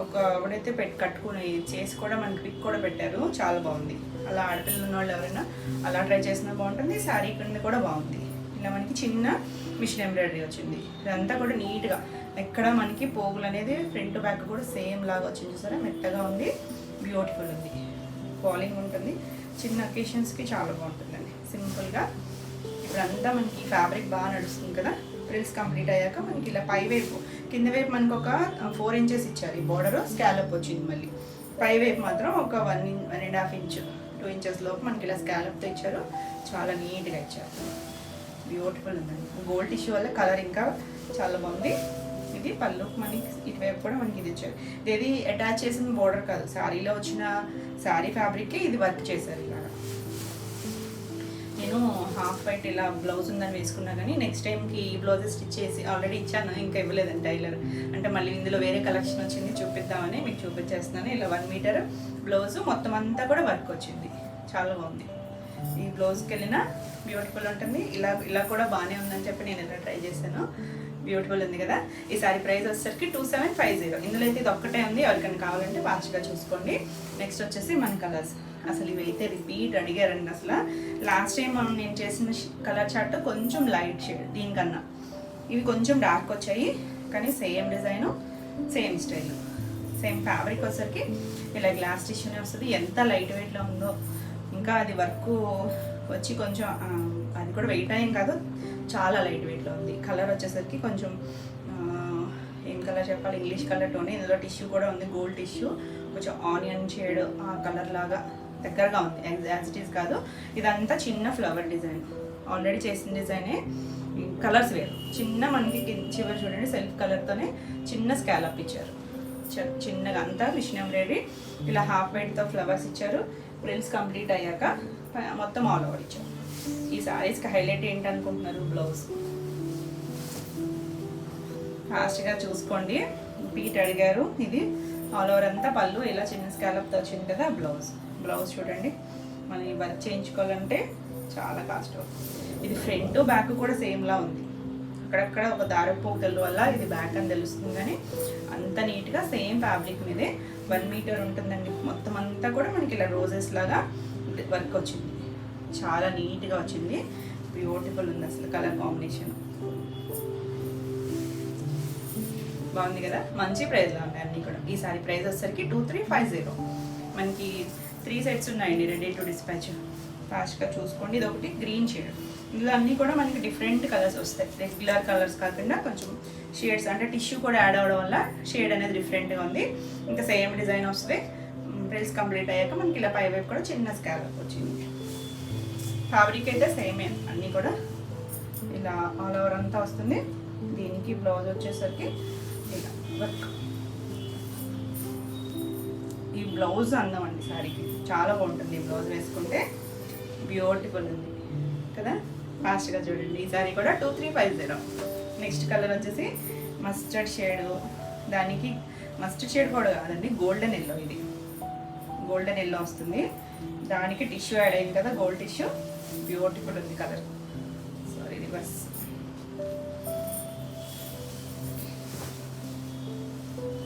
ఒకడైతే కట్టుకుని చేసి కూడా మనకి పిక్ కూడా పెట్టారు, చాలా బాగుంది. అలా ఆడపిల్లలు ఉన్న వాళ్ళు ఎవరైనా అలా ట్రై చేసినా బాగుంటుంది. శారీ కింద కూడా బాగుంది. ఇలా మనకి చిన్న మిషన్ ఎంబ్రాయిడరీ వచ్చింది. ఇదంతా కూడా నీట్గా, ఎక్కడ మనకి పోగులు అనేది ఫ్రంట్ బ్యాక్ కూడా సేమ్ లాగా వచ్చింది చూసారా, మెత్తగా ఉంది, బ్యూటిఫుల్ ఉంది, ఫాలింగ్ ఉంటుంది. చిన్న అకేషన్స్కి చాలా బాగుంటుందండి. సింపుల్గా ఇప్పుడంతా మనకి ఫ్యాబ్రిక్ బాగా నడుస్తుంది కదా. ఫ్రిల్స్ కంప్లీట్ అయ్యాక మనకి ఇలా పై వైపు, కింద వైపు మనకు ఒక 4 ఇంచెస్ ఇచ్చారు. ఈ బోర్డర్ స్కాలప్ వచ్చింది. మళ్ళీ పై వైపు మాత్రం ఒక 1.5 ఇంచ్ 2 ఇంచెస్ లోపు మనకి ఇలా స్కాలప్తో ఇచ్చారు. చాలా నీట్గా ఇచ్చారు, బ్యూటిఫుల్ ఉందండి. గోల్డ్ టిష్యూ వల్ల కలర్ ఇంకా చాలా బాగుంది. ఇది పళ్ళు, మనకి ఇటువైపు కూడా మనకి ఇది ఇచ్చారు. ఇది అటాచ్ చేసిన బోర్డర్ కాదు, శారీలో వచ్చిన శారీ ఫ్యాబ్రిక్కి ఇది వర్క్ చేశారు. ఇలాగా నేను హాఫ్ వైట్ ఇలా బ్లౌజ్ ఉందని వేసుకున్నా, కానీ నెక్స్ట్ టైంకి ఈ బ్లౌజ్ స్టిచ్ చేసి ఆల్రెడీ ఇచ్చాను, ఇంకా ఇవ్వలేదండి టైలర్. అంటే మళ్ళీ ఇందులో వేరే కలెక్షన్ వచ్చింది, చూపిద్దామని మీకు చూపించేస్తున్నాను. ఇలా 1 మీటర్ బ్లౌజ్ మొత్తం అంతా కూడా వర్క్ వచ్చింది, చాలా బాగుంది. ఈ బ్లౌజ్కి వెళ్ళినా బ్యూటిఫుల్ ఉంటుంది. ఇలా కూడా బాగానే ఉందని చెప్పి నేను ఇలా ట్రై చేశాను, బ్యూటిఫుల్ ఉంది కదా. ఈ సారీ ప్రైస్ వచ్చేసరికి 2750. ఇందులో అయితే ఇది ఒక్కటే ఉంది, ఎవరికైనా కావాలంటే ఫాస్ట్గా చూసుకోండి. నెక్స్ట్ వచ్చేసి మన కలర్స్. అసలు ఇవైతే రిపీట్ అడిగారండి. అసలు లాస్ట్ టైం నేను చేసిన కలర్ చార్ట్ కొంచెం లైట్ షేడ్, దీనికన్నా ఇవి కొంచెం డార్క్ వచ్చాయి, కానీ same design same style same fabric వచ్చేసరికి ఇలా గ్లాస్ టిష్యూనే వస్తుంది. ఎంత లైట్ వెయిట్లో ఉందో, ఇంకా అది వర్క్ వచ్చి కొంచెం అది కూడా వెయిట్ ఏం కాదు, చాలా లైట్ వెయిట్లో ఉంది. కలర్ వచ్చేసరికి కొంచెం ఏం కలర్ చెప్పాలి, ఇంగ్లీష్ కలర్ టోన్. ఇందులో టిష్యూ కూడా ఉంది, గోల్డ్ టిష్యూ, కొంచెం ఆనియన్ షేడ్ ఆ కలర్ లాగా దగ్గరగా ఉంది, యాజ్ ఇట్ ఈస్ కాదు. ఇదంతా చిన్న ఫ్లవర్ డిజైన్, ఆల్రెడీ చేసిన డిజైనే, కలర్స్ వేరు. చిన్న మనకి చివరి చూడండి సెల్ఫ్ కలర్తోనే చిన్న స్కాలప్ ఇచ్చారు, చిన్నగా అంతా మిషన్ ఎంబ్రాయిడరీ. ఇలా హాఫ్ వైట్తో ఫ్లవర్స్ ఇచ్చారు. ప్రిల్స్ కంప్లీట్ అయ్యాక మొత్తం ఆల్ ఓవర్ ఇచ్చారు. ఈ సారీస్కి హైలైట్ ఏంటనుకుంటున్నారు, బ్లౌజ్. ఫాస్ట్గా చూసుకోండి, పీట్ అడిగారు. ఇది ఆల్ ఓవర్ అంతా పళ్ళు ఇలా చిన్న స్కాలప్తో వచ్చింది కదా. బ్లౌజ్ చూడండి, మనం వర్క్ చేయించుకోవాలంటే చాలా కాస్ట్ అవుతుంది. ఇది ఫ్రంట్ బ్యాక్ కూడా సేమ్లా ఉంది, అక్కడక్కడ ఒక దారపు పోగుల వల్ల ఇది బ్యాక్ అని తెలుస్తుంది, కానీ అంత నీట్గా సేమ్ ఫ్యాబ్రిక్ మీదే 1 మీటర్ ఉంటుందండి. మొత్తం అంతా కూడా మనకి ఇలా రోజెస్ లాగా వర్క్ వచ్చింది, చాలా నీట్గా వచ్చింది, బ్యూటిఫుల్ ఉంది అసలు. కలర్ కాంబినేషన్ బాగుంది కదా, మంచి ప్రైస్లో ఉన్నాయి అన్నీ కూడా. ఈసారి ప్రైస్ వచ్చేసరికి 2350. మనకి 3 సెట్స్ ఉన్నాయండి రెడీ టు డిస్పాచ్. ఫాస్ట్గా చూసుకోండి. ఇది ఒకటి గ్రీన్ షేడ్, ఇందులో అన్నీ కూడా మనకి డిఫరెంట్ కలర్స్ వస్తాయి, రెగ్యులర్ కలర్స్ కాకుండా కొంచెం షేడ్స్, అంటే టిష్యూ కూడా యాడ్ అవ్వడం వల్ల షేడ్ అనేది డిఫరెంట్గా ఉంది. ఇంకా సేమ్ డిజైన్ వస్తుంది. ప్రిల్స్ కంప్లీట్ అయ్యాక మనకి ఇలా పై వైపు కూడా చిన్న స్కాలప్ వచ్చింది. ఫ్యాబ్రిక్ అయితే సేమే, అన్నీ కూడా ఇలా ఆల్ ఓవర్ అంతా వస్తుంది. దీనికి బ్లౌజ్ వచ్చేసరికి ఇలా వర్క్. ఈ బ్లౌజ్ అందం అండి శారీకి, చాలా బాగుంటుంది. ఈ బ్లౌజ్ వేసుకుంటే బ్యూటిఫుల్ ఉంది కదా. ఫాస్ట్గా చూడండి, ఈ సారీ కూడా 2350. నెక్స్ట్ కలర్ వచ్చేసి మస్టర్డ్ షేడ్. దానికి మస్టర్డ్ షేడ్ కూడా కాదండి, గోల్డెన్ ఎల్లో. ఇది గోల్డెన్ ఎల్లో వస్తుంది, దానికి టిష్యూ యాడ్ అయింది కదా, గోల్డ్ టిష్యూ. బ్యూటిఫుల్ ఉంది కలర్. Sorry, reverse.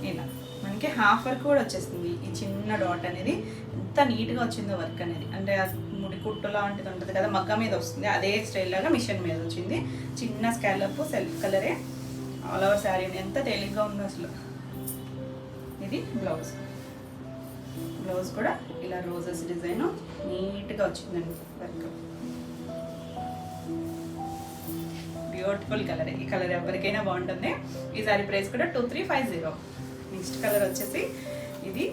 ఇలా మనకి హాఫ్ వర్క్ కూడా వచ్చేస్తుంది. ఈ చిన్న డాట్ అనేది ఎంత నీట్గా వచ్చిందో వర్క్ అనేది, అంటే ముడి కుట్టు లాంటిది ఉంటుంది కదా, మగ్గ మీద వస్తుంది, అదే స్టైల్ లాగా మిషన్ మీద వచ్చింది. చిన్న స్కాలప్ సెల్ఫ్ కలరే ఆల్ ఓవర్ శారీ, ఎంత తేలిగ్గా ఉందో అసలు. ఇది బ్లౌజ్ కూడా ఇలా రోజెస్ డిజైన్ నీట్గా వచ్చిందండి వర్క్. Beautiful colour. ఈ కలర్ ఎవరికైనా బాగుంటుంది. ఈ సారీ ప్రైస్ కూడా 2350. నెక్స్ట్ కలర్ వచ్చేసి ఇది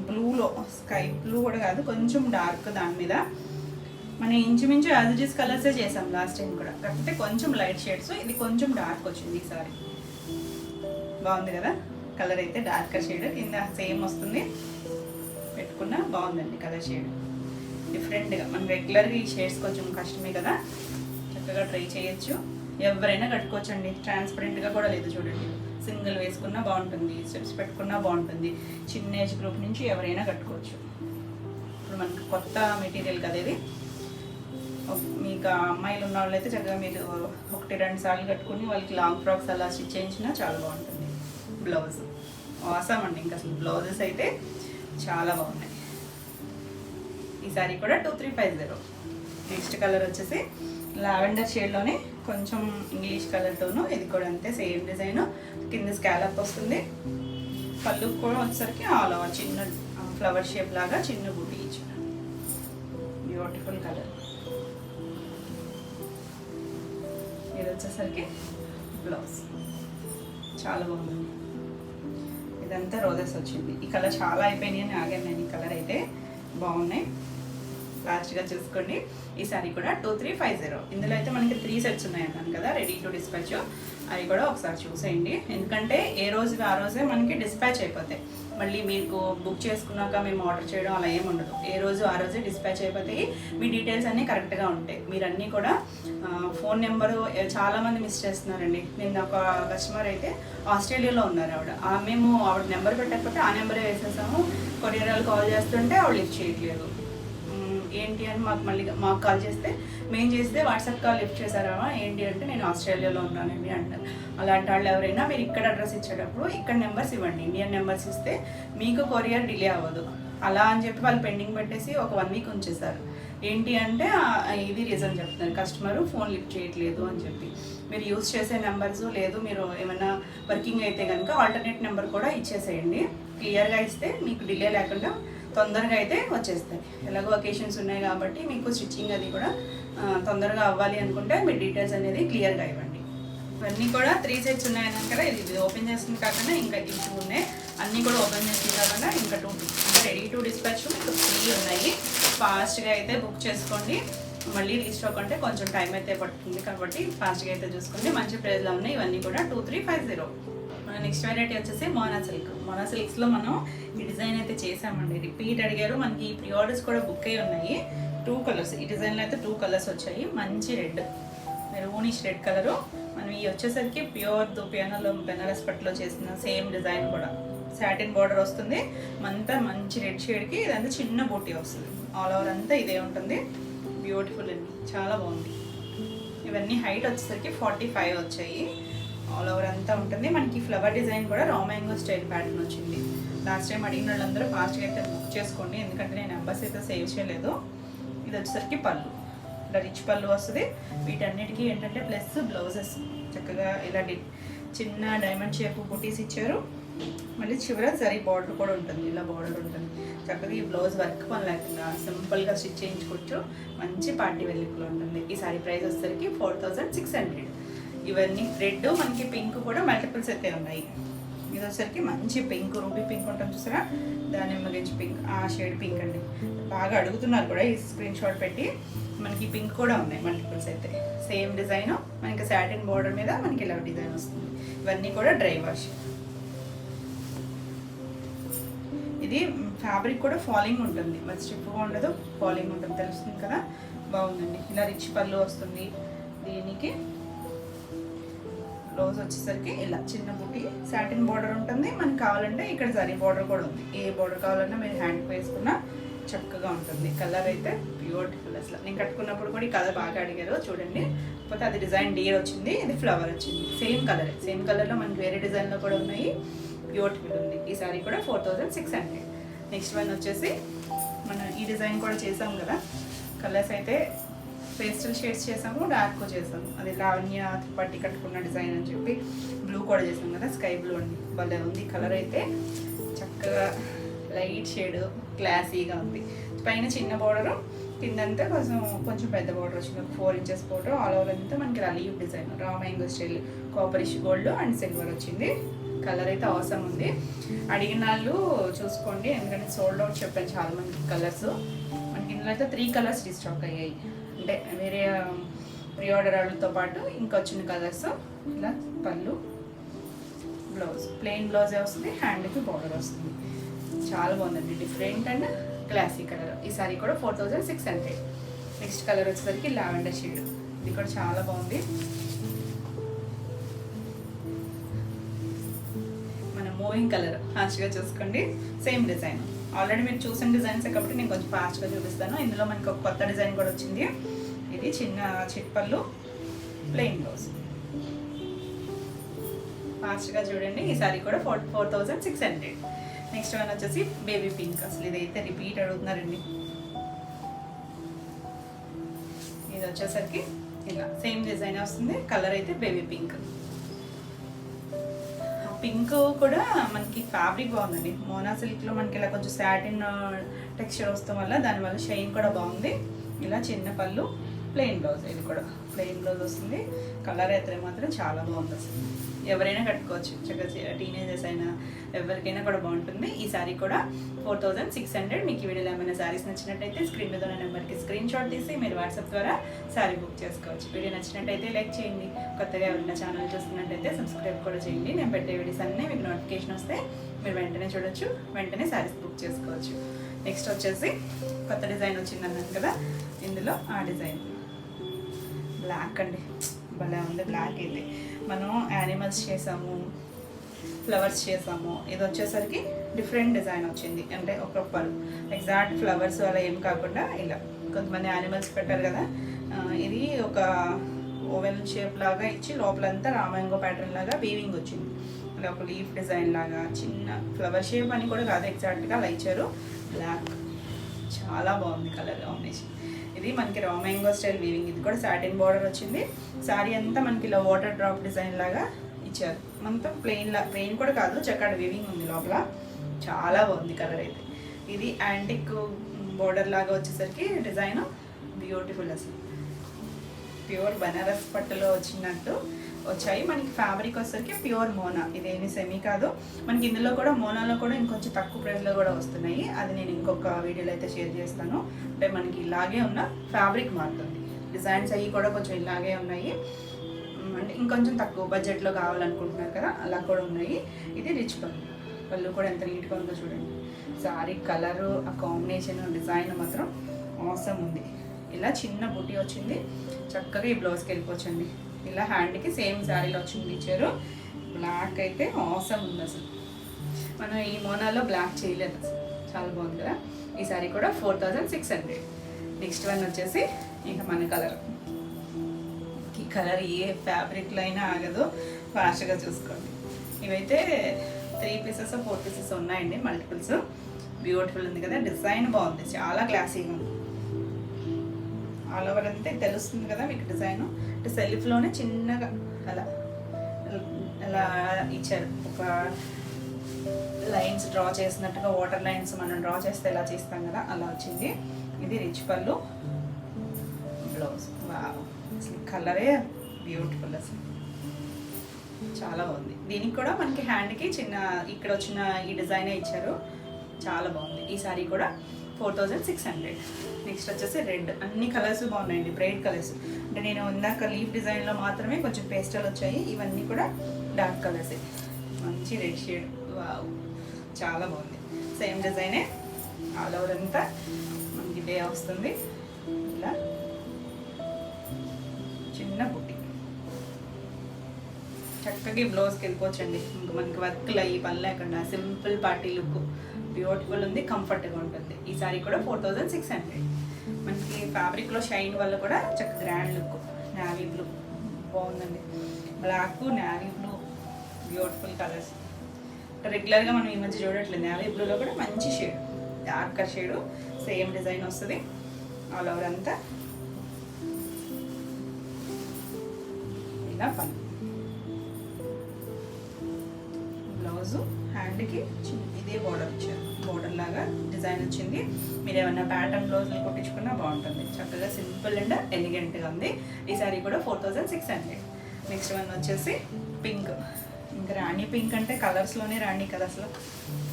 బ్లూలో, స్కై బ్లూ కూడా కాదు, కొంచెం డార్క్. దాని మీద మనం ఇంచుమించు యాజ్ ఇట్ ఈస్ కలర్సే చేసాం లాస్ట్ టైం కూడా, కాకపోతే కొంచెం లైట్ షేడ్స్. ఇది కొంచెం డార్క్ వచ్చింది ఈసారి. బాగుంది కదా కలర్ అయితే, డార్కర్ షేడ్ కింద సేమ్ వస్తుంది. పెట్టుకున్నా బాగుందండి కలర్ షేడ్, డిఫరెంట్గా. మనం రెగ్యులర్గా ఈ షేడ్స్ కొంచెం కష్టమే కదా, చక్కగా ట్రై చేయొచ్చు. ఎవరైనా కట్టుకోవచ్చండి, ట్రాన్స్పరెంట్గా కూడా లేదు చూడండి. సింగిల్ వేసుకున్నా బాగుంటుంది, స్టెప్స్ పెట్టుకున్నా బాగుంటుంది. చిన్న ఏజ్ గ్రూప్ నుంచి ఎవరైనా కట్టుకోవచ్చు. ఇప్పుడు మనకు కొత్త మెటీరియల్ కదా ఇది. మీకు అమ్మాయిలు ఉన్న వాళ్ళైతే చక్కగా మీరు 1-2 సార్లు కట్టుకుని వాళ్ళకి లాంగ్ ఫ్రాక్స్ అలా స్టిచ్ చేయించినా చాలా బాగుంటుంది. బ్లౌజ్ ఆసమ్ అండి, ఇంకా అసలు బ్లౌజెస్ అయితే చాలా బాగున్నాయి. ఈ సారీ కూడా 2350. నెక్స్ట్ కలర్ వచ్చేసి లావెండర్ షేడ్లోనే కొంచెం ఇంగ్లీష్ కలర్తోను. ఇది కూడా అంతే, సేమ్ డిజైన్, కింద స్కాలప్ వస్తుంది. పళ్ళు కూడా వచ్చేసరికి ఆల్ ఓవర్ చిన్న ఫ్లవర్ షేప్ లాగా చిన్న బూటీ ఇచ్చారు. Beautiful colour. ఇది వచ్చేసరికి బ్లౌజ్ చాలా బాగుంది. ఇదంతా రోజెస్ వచ్చింది. ఈ కలర్ చాలా అయిపోయినాయి అని ఆగాను నేను. ఈ కలర్ అయితే బాగున్నాయి, లాస్ట్గా చూసుకోండి. ఈ సారీ కూడా 2350. ఇందులో అయితే మనకి 3 సెట్స్ ఉన్నాయి అన్నాను కదా రెడీ టు డిస్పాచ్. అవి కూడా ఒకసారి చూసేయండి, ఎందుకంటే ఏ రోజుకి ఆ రోజే మనకి డిస్పాచ్ అయిపోతాయి. మళ్ళీ మీకు బుక్ చేసుకున్నాక మేము ఆర్డర్ చేయడం అలా ఏమి ఉండదు. ఏ రోజు ఆ రోజే డిస్పాచ్ అయిపోతాయి. మీ డీటెయిల్స్ అన్నీ కరెక్ట్గా ఉంటాయి. మీరు అన్నీ కూడా ఫోన్ నెంబరు చాలామంది మిస్ చేస్తున్నారండి. నిన్న ఒక కస్టమర్ అయితే ఆస్ట్రేలియాలో ఉన్నారు ఆవిడ. మేము ఆవిడ నెంబర్ పెట్టకపోతే ఆ నెంబరే వేసేసాము. కొరియర్ వాళ్ళు కాల్ చేస్తుంటే ఆవిడ లిఫ్ట్ చేయట్లేదు. ఏంటి అని మాకు కాల్ చేస్తే, మేము చేస్తే వాట్సాప్ కాల్ లిఫ్ట్ చేశారా ఏంటి అంటే, నేను ఆస్ట్రేలియాలో ఉన్నానండి అంటారు. అలాంటి వాళ్ళు ఎవరైనా మీరు ఇక్కడ అడ్రస్ ఇచ్చేటప్పుడు ఇక్కడ నెంబర్స్ ఇవ్వండి. ఇండియన్ నెంబర్స్ ఇస్తే మీకు కొరియర్ డిలే అవ్వదు. అలా అని చెప్పి వాళ్ళు పెండింగ్ పెట్టేసి ఒక 1 వీక్ ఉంచేశారు. ఏంటి అంటే ఇది రీజన్ చెప్తున్నారు, కస్టమర్ ఫోన్ లిఫ్ట్ చేయట్లేదు అని చెప్పి. మీరు యూజ్ చేసే నెంబర్స్ లేదు, మీరు ఏమైనా వర్కింగ్ అయితే కనుక ఆల్టర్నేట్ నెంబర్ కూడా ఇచ్చేసేయండి. క్లియర్గా ఇస్తే మీకు డిలే లేకుండా తొందరగా అయితే వచ్చేస్తాయి. ఎలాగో ఒకేషన్స్ ఉన్నాయి కాబట్టి మీకు స్టిచ్చింగ్ అది కూడా తొందరగా అవ్వాలి అనుకుంటే మీ డీటెయిల్స్ అనేది క్లియర్గా ఇవ్వండి. ఇవన్నీ కూడా 3 సెట్స్ ఉన్నాయన్నాను కదా, ఇది ఓపెన్ చేసిన కాకుండా ఇంకా 2 ఉన్నాయి. అన్నీ కూడా ఓపెన్ చేసిన కాకుండా ఇంకా 2 అంటే రెడీ టు డిస్పాచ్ మీకు 3 ఉన్నాయి. ఫాస్ట్గా అయితే బుక్ చేసుకోండి. మళ్ళీ రీస్టాక్ అంటే కొంచెం టైం అయితే పడుతుంది కాబట్టి ఫాస్ట్గా అయితే చూసుకోండి. మంచి ప్రైస్లో ఉన్నాయి ఇవన్నీ కూడా 2350. మన నెక్స్ట్ వెరైటీ వచ్చేసి మోనా సిల్క్. మోనా సిల్క్స్లో మనం ఈ డిజైన్ అయితే చేసామండి. రిపీట్ అడిగారు, మనకి ఈ ప్రీ ఆర్డర్స్ కూడా బుక్ అయ్యి ఉన్నాయి. 2 కలర్స్, ఈ డిజైన్లో అయితే 2 కలర్స్ వచ్చాయి. మంచి రెడ్, మెరూనిష్ రెడ్ కలరు. మనం ఈ వచ్చేసరికి ప్యూర్ దుపియానాలో బెనారస్ పట్టులో చేసిన సేమ్ డిజైన్ కూడా సాటిన్ బార్డర్ వస్తుంది. అంతా మంచి రెడ్ షేడ్కి ఇదంతా చిన్న బూటీ వస్తుంది. ఆల్ ఓవర్ అంతా ఇదే ఉంటుంది. బ్యూటిఫుల్ అండి, చాలా బాగుంది. ఇవన్నీ హైట్ వచ్చేసరికి 45 వచ్చాయి. ఆల్ ఓవర్ అంతా ఉంటుంది. మనకి ఫ్లవర్ డిజైన్ కూడా రా మ్యాంగో స్టైల్ ప్యాటర్న్ వచ్చింది. లాస్ట్ టైం అడిగిన వాళ్ళందరూ ఫాస్ట్గా అయితే బుక్ చేసుకోండి, ఎందుకంటే నేను నెంబర్స్ అయితే సేవ్ చేయలేదు. ఇది వచ్చేసరికి పళ్ళు, ఇలా రిచ్ పళ్ళు వస్తుంది. వీటన్నిటికీ ఏంటంటే ప్లస్ బ్లౌజెస్ చక్కగా ఇలా చిన్న డైమండ్ షేప్ బుటీస్ ఇచ్చారు. మళ్ళీ చివర జరీ బార్డర్ కూడా ఉంటుంది, ఇలా బార్డర్ ఉంటుంది. చక్కగా ఈ బ్లౌజ్ వర్క్ పని లేకుండా సింపుల్గా స్టిచ్ చేయించుకోవచ్చు. మంచి పార్టీ వెల్లుక్లో ఉంటుంది. ఈ సారీ ప్రైస్ వచ్చేసరికి 4600. ఇవన్నీ రెడ్, మనకి పింక్ కూడా మల్టిపుల్స్ అయితే ఉన్నాయి. ఇది వచ్చేసరికి మంచి పింక్, రూబీ పింక్ ఉంటుంది చూసారా, దాని మగించి పింక్, ఆ షేడ్ పింక్ అండి. బాగా అడుగుతున్నారు కూడా ఈ స్క్రీన్ షాట్ పెట్టి. మనకి పింక్ కూడా ఉన్నాయి మల్టిపుల్స్ అయితే. సేమ్ డిజైన్ మనకి సాటిన్ బోర్డర్ మీద మనకి ఇలా డిజైన్ వస్తుంది. ఇవన్నీ కూడా డ్రై వాష్. ఇది ఫ్యాబ్రిక్ కూడా ఫాలింగ్ ఉంటుంది, మరి స్టిఫ్గా ఉండదు, ఫాలింగ్ ఉంటుంది, తెలుస్తుంది కదా. బాగుందండి. ఇలా రిచ్ పళ్ళు వస్తుంది. దీనికి బ్లౌజ్ వచ్చేసరికి ఇలా చిన్న బుట్టి సాటిన్ బార్డర్ ఉంటుంది. మనకు కావాలంటే ఇక్కడ జరీ బార్డర్ కూడా ఉంది. ఏ బార్డర్ కావాలన్నా మీరు హ్యాండ్కి వేసుకున్నా చక్కగా ఉంటుంది. కలర్ అయితే బ్యూటిఫుల్. అసలు నేను కట్టుకున్నప్పుడు కూడా ఈ కలర్ బాగా అడిగారు చూడండి. కాకపోతే అది డిజైన్ డీర్ వచ్చింది, ఇది ఫ్లవర్ వచ్చింది. సేమ్ కలరే, సేమ్ కలర్లో మనకి వేరే డిజైన్లో కూడా ఉన్నాయి. బ్యూటిఫుల్ ఉంది. ఈ సారీ కూడా 4600. నెక్స్ట్ వన్ వచ్చేసి మనం ఈ డిజైన్ కూడా చేసాం కదా. కలర్స్ అయితే పేస్టల్ షేడ్స్ చేసాము, డార్క్ చేసాము. అది లావణ్య పట్టి కట్టుకున్న డిజైన్ అని చెప్పి బ్లూ కూడా చేసాం కదా, స్కై బ్లూ అండి. భలే ఉంది కలర్ అయితే. చక్కగా లైట్ షేడ్, క్లాసీగా ఉంది. పైన చిన్న బార్డరు, కిందంతా కొంచెం పెద్ద బార్డర్ వచ్చింది. 4 ఇంచెస్ బార్డర్. ఆల్ ఓవర్ అంతా మనకి leaf design, raw mango style, copperish gold and silver వచ్చింది. కలర్ అయితే అవసరం ఉంది. అడిగిన వాళ్ళు చూసుకోండి, ఎందుకంటే సోల్డ్ అవుట్ చెప్పాను చాలా మంది కలర్స్. మనకి ఇందులో అయితే 3 కలర్స్ రీస్టాక్ అయ్యాయి. అంటే వేరే ప్రీ ఆర్డర్ వాళ్ళతో పాటు ఇంకా వచ్చిన కలర్స్. ఇలా పళ్ళు, బ్లౌజ్ ప్లెయిన్ బ్లౌజే వస్తుంది, హ్యాండ్కి బార్డర్ వస్తుంది. చాలా బాగుందండి, డిఫరెంట్ అండ్ క్లాసిక్ కలర్. ఈ సారీ కూడా 4600. నెక్స్ట్ కలర్ వచ్చేసరికి లావెండర్ షేడ్. ఇది కూడా చాలా బాగుంది. మన మూవింగ్ కలర్, ఫాస్ట్గా చూసుకోండి. సేమ్ డిజైన్ ఆల్రెడీ మీరు చూసిన డిజైన్స్ కాబట్టి నేను కొంచెం ఫాస్ట్గా చూపిస్తాను. ఇందులో మనకి ఒక కొత్త డిజైన్ కూడా వచ్చింది. ఇది చిన్న చిట్పళ్ళు, ప్లెయిన్ బ్లౌజ్. ఫాస్ట్గా చూడండి. ఈ సారీ కూడా 4600. నెక్స్ట్ వన్ వచ్చేసి బేబీ పింక్. అసలు ఇదైతే రిపీట్ అడుగుతున్నారండి. ఇది వచ్చేసరికి ఇలా సేమ్ డిజైన్ వస్తుంది. కలర్ అయితే బేబీ పింక్. పింక్ కూడా మనకి ఫ్యాబ్రిక్ బాగుందండి. మోనా సిల్క్లో మనకి ఇలా కొంచెం సాటిన్ టెక్స్చర్ వస్తాం వల్ల దానివల్ల షైన్ కూడా బాగుంది. ఇలా చిన్న పళ్ళు, ప్లెయిన్ బ్లౌజ్. ఇది కూడా ప్లెయిన్ బ్లౌజ్ వస్తుంది. కలర్ అయితే మాత్రం చాలా బాగుంది. అసలు ఎవరైనా కట్టుకోవచ్చు, చక్కగా టీనేజర్స్ అయినా ఎవరికైనా కూడా బాగుంటుంది. ఈ సారీ కూడా 4600. మీకు ఈ వీడియోలో ఏమైనా సారీస్ నచ్చినట్టయితే స్క్రీన్ మీద ఉన్న నెంబర్కి స్క్రీన్ షాట్ తీసి మీరు వాట్సాప్ ద్వారా సారీ బుక్ చేసుకోవచ్చు. వీడియో నచ్చినట్టయితే లైక్ చేయండి. కొత్తగా ఎవరైనా ఛానల్ చూస్తున్నట్టయితే సబ్స్క్రైబ్ కూడా చేయండి. నేను పెట్టే వీడియోస్ అన్నీ మీకు నోటిఫికేషన్ వస్తే మీరు వెంటనే చూడొచ్చు, వెంటనే సారీస్ బుక్ చేసుకోవచ్చు. నెక్స్ట్ వచ్చేసి కొత్త డిజైన్ వచ్చింది అన్నాను కదా, ఇందులో ఆ డిజైన్ బ్లాక్ అండి. భలే ఉంది బ్లాక్ అయితే. మనం యానిమల్స్ చేసాము, ఫ్లవర్స్ చేసాము. ఇది వచ్చేసరికి డిఫరెంట్ డిజైన్ వచ్చింది. అంటే ఒక ఎగ్జాక్ట్ ఫ్లవర్స్ అలా ఏం కాకుండా ఇలా కొంతమంది యానిమల్స్ పెట్టారు కదా. ఇది ఒక ఓవెల్ షేప్ లాగా ఇచ్చి లోపలంతా రామాంగో ప్యాటర్న్ లాగా వీవింగ్ వచ్చింది. అలా ఒక లీఫ్ డిజైన్ లాగా చిన్న ఫ్లవర్ షేప్ అని కూడా కాదు, ఎగ్జాక్ట్గా అలా ఇచ్చారు. బ్లాక్ చాలా బాగుంది కలర్ కాంబినేషన్. ఇది మనకి రా మ్యాంగో స్టైల్ వీవింగ్. ఇది కూడా సాటిన్ బార్డర్ వచ్చింది. శారీ అంతా మనకి ఇలా వాటర్ డ్రాప్ డిజైన్ లాగా ఇచ్చారు. మొత్తం ప్లెయిన్ కూడా కాదు, చక్కటి వీవింగ్ ఉంది లోపల. చాలా బాగుంది కలర్ అయితే. ఇది యాంటిక్ బోర్డర్ లాగా వచ్చేసరికి డిజైన్ బ్యూటిఫుల్. అసలు ప్యూర్ బనారస్ పట్టులో వచ్చినట్టు వచ్చాయి. మనకి ఫ్యాబ్రిక్ వచ్చేసరికి ప్యూర్ మోనా, ఇదేమి సెమీ కాదు. మనకి ఇందులో కూడా మోనాలో కూడా ఇంకొంచెం తక్కువ ప్రైస్లో కూడా వస్తున్నాయి. అది నేను ఇంకొక వీడియోలో అయితే షేర్ చేస్తాను. అంటే మనకి ఇలాగే ఉన్న ఫ్యాబ్రిక్ మారుతుంది, డిజైన్స్ అవి కూడా కొంచెం ఇలాగే ఉన్నాయి. అంటే ఇంకొంచెం తక్కువ బడ్జెట్లో కావాలనుకుంటున్నారు కదా, అలా కూడా ఉన్నాయి. ఇది రిచ్ పళ్ళు కూడా ఎంత నీట్గా ఉందో చూడండి. సారీ కలరు, ఆ కాంబినేషన్, డిజైన్ మాత్రం ఆసమ్ ఉంది. ఇలా చిన్న బుటీ వచ్చింది, చక్కగా ఈ బ్లౌజ్కి వెళ్ళిపోవచ్చండి. ఇలా హ్యాండ్కి సేమ్ శారీలో వచ్చింది ఇచ్చారు. బ్లాక్ అయితే ఆసమ్ ఉంది. అసలు మనం ఈ మోనాలో బ్లాక్ చేయలేదు, చాలా బాగుంది కదా. ఈ శారీ కూడా 4600. నెక్స్ట్ వన్ వచ్చేసి ఇంకా మన కలర్. ఈ కలర్ ఏ ఫ్యాబ్రిక్లో అయినా ఆగదు, ఫాస్ట్గా చూసుకోండి. ఇవైతే 3 పీసెస్ 4 పీసెస్ ఉన్నాయండి, మల్టిపుల్స్. బ్యూటిఫుల్ ఉంది కదా, డిజైన్ బాగుంది, చాలా క్లాసీగా ఉంది. ఆల్ ఓవర్ అంతే తెలుస్తుంది కదా మీకు డిజైన్. అంటే సెల్ఫ్లోనే చిన్నగా అలా అలా ఇచ్చారు, ఒక లైన్స్ డ్రా చేసినట్టుగా. వాటర్ లైన్స్ మనం డ్రా చేస్తే ఎలా చేస్తాం కదా, అలా వచ్చింది. ఇది రిచ్ పళ్ళు, బ్లౌజ్. వావ్, అసలు కలరే బ్యూటిఫుల్, అసలు చాలా బాగుంది. దీనికి కూడా మనకి హ్యాండ్కి చిన్న ఇక్కడ వచ్చిన ఈ డిజైనే ఇచ్చారు, చాలా బాగుంది. ఈ సారీ కూడా 4600. నెక్స్ట్ వచ్చేసి రెడ్. అన్ని కలర్స్ బాగున్నాయండి, బ్రైట్ కలర్స్. అంటే నేను ఇందాక లీఫ్ డిజైన్లో మాత్రమే కొంచెం పేస్టల్ వచ్చాయి, ఇవన్నీ కూడా డార్క్ కలర్సే. మంచి రెడ్ షేడ్, వావ్, చాలా బాగుంది. సేమ్ డిజైనే ఆల్ ఓవర్ అంతా మనకి డే వస్తుంది. ఇలా చిన్న బుట్టి, చక్కగా బ్లౌజ్కి వెళ్ళిపోవచ్చండి. ఇంకా మనకి వర్క్లు అయ్యి పని లేకుండా సింపుల్ పార్టీ లుక్, బ్యూటిఫుల్ ఉంది, కంఫర్ట్గా ఉంటుంది. ఈ సారీ కూడా 4600. మనకి ఫ్యాబ్రిక్లో షైన్ వల్ల కూడా చక్కగా గ్రాండ్ లుక్. నావీ బ్లూ బాగుందండి, black navy blue, beautiful colours. రెగ్యులర్గా మనం ఈ మధ్య చూడట్లేదు. నావీ బ్లూలో కూడా మంచి shade, darker shade, same design వస్తుంది ఆల్ ఓవర్ అంతా. ఇలా పని, బ్లౌజు, హ్యాండ్కి ఇదే బోర్డర్ ఇచ్చారు, బోర్డర్ లాగా డిజైన్ వచ్చింది. మీరు ఏమన్నా ప్యాటర్న్ బ్లౌజులు కుట్టించుకున్నా బాగుంటుంది. చక్కగా సింపుల్ అండ్ ఎలిగెంట్గా ఉంది. ఈ సారీ కూడా 4600. నెక్స్ట్ వన్ వచ్చేసి పింక్. ఇంకా రాణి పింక్ అంటే కలర్స్లోనే రాణి కలర్స్లో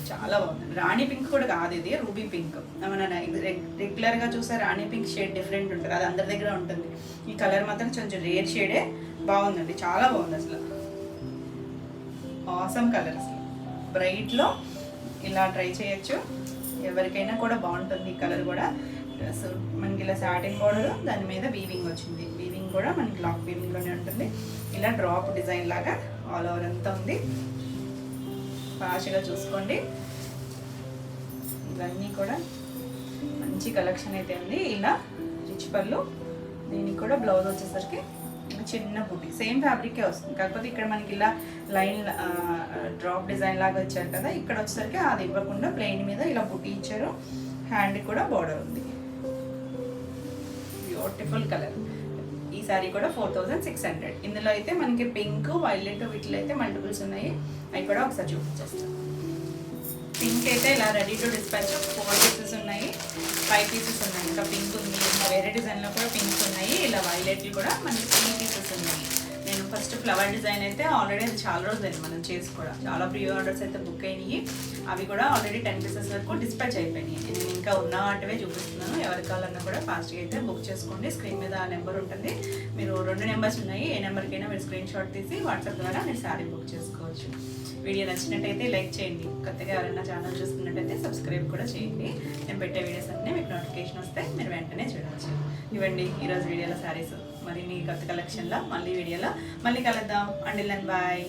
చాలా బాగుంది. రాణి పింక్ కూడా కాదు, ఇది రూబీ పింక్. మన రెగ్యులర్గా చూసే రాణి పింక్ షేడ్ డిఫరెంట్ ఉంటుంది, అది అందరి దగ్గర ఉంటుంది. ఈ కలర్ మాత్రం కొంచెం రేర్ షేడే, బాగుందండి, చాలా బాగుంది. అసలు ఆసమ్ కలర్. అసలు బ్రైట్లో ఇలా ట్రై చేయొచ్చు, ఎవరికైనా కూడా బాగుంటుంది. ఈ కలర్ కూడా మనకి ఇలా సాటిన్ బోర్డర్, దాని మీద వీవింగ్ వచ్చింది. వీవింగ్ కూడా మనకి లాక్ వీవింగ్లోనే ఉంటుంది. ఇలా డ్రాప్ డిజైన్ లాగా ఆల్ ఓవర్ అంతా ఉంది. ఫాస్ట్గా చూసుకోండి. ఇవన్నీ కూడా మంచి కలెక్షన్ అయితే ఉంది. ఇలా రిచ్ పళ్ళు, దీనికి కూడా బ్లౌజ్ వచ్చేసరికి చిన్న బుట్టి, సేమ్ ఫ్యాబ్రికే వస్తుంది. కాకపోతే ఇక్కడ మనకి ఇలా లైన్ డ్రాప్ డిజైన్ లాగా ఇచ్చారు కదా, ఇక్కడ వచ్చేసరికి అది ఇవ్వకుండా ప్లెయిన్ మీద ఇలా బుట్టి ఇచ్చారు. హ్యాండ్ కూడా బార్డర్ ఉంది, బ్యూటిఫుల్ కలర్. ఈ సారీ కూడా 4600. ఇందులో అయితే మనకి పింక్, వైలెట్, వీటిలో అయితే మల్టిపుల్స్ ఉన్నాయి. అవి కూడా ఒకసారి చూపించేస్తాను. పింక్ అయితే ఇలా రెడీ టు డిస్పాచ్ 4 పీసెస్ ఉన్నాయి, 5 పీసెస్ ఉన్నాయి. ఇంకా పింక్ ఉంది, ఇంకా వేరే డిజైన్లో కూడా పింక్స్ ఉన్నాయి. ఇలా వైలెట్లు కూడా మనకి 3 పీసెస్ ఉన్నాయి. నేను ఫస్ట్ ఫ్లవర్ డిజైన్ అయితే ఆల్రెడీ అది చాలా రోజులైంది మనం చేసి కూడా, చాలా ప్రీ ఆర్డర్స్ అయితే బుక్ అయినాయి. అవి కూడా ఆల్రెడీ 10 పీసెస్ వరకు డిస్పాచ్ అయిపోయినాయి. నేను ఇంకా ఉన్న వాటివే చూపిస్తున్నాను. ఎవరికి కావాలన్నా కూడా ఫాస్ట్గా అయితే బుక్ చేసుకోండి. స్క్రీన్ మీద ఆ నెంబర్ ఉంటుంది, మీరు 2 నెంబర్స్ ఉన్నాయి. ఏ నెంబర్కైనా మీరు స్క్రీన్ షాట్ తీసి వాట్సాప్ ద్వారా మీరు శారీ బుక్ చేసుకోవచ్చు. వీడియో నచ్చినట్టయితే లైక్ చేయండి. కొత్తగా ఎవరైనా ఛానల్ చూస్తున్నట్టయితే సబ్స్క్రైబ్ కూడా చేయండి. నేను పెట్టే వీడియోస్ అన్నీ మీకు నోటిఫికేషన్ వస్తే మీరు వెంటనే చూడవచ్చు. ఇవ్వండి ఈరోజు వీడియోలో శారీస్. మరి మీ కొత్త కలెక్షన్లో మళ్ళీ వీడియోలో మళ్ళీ కలుద్దాం. అండిల్ అండ్ బాయ్.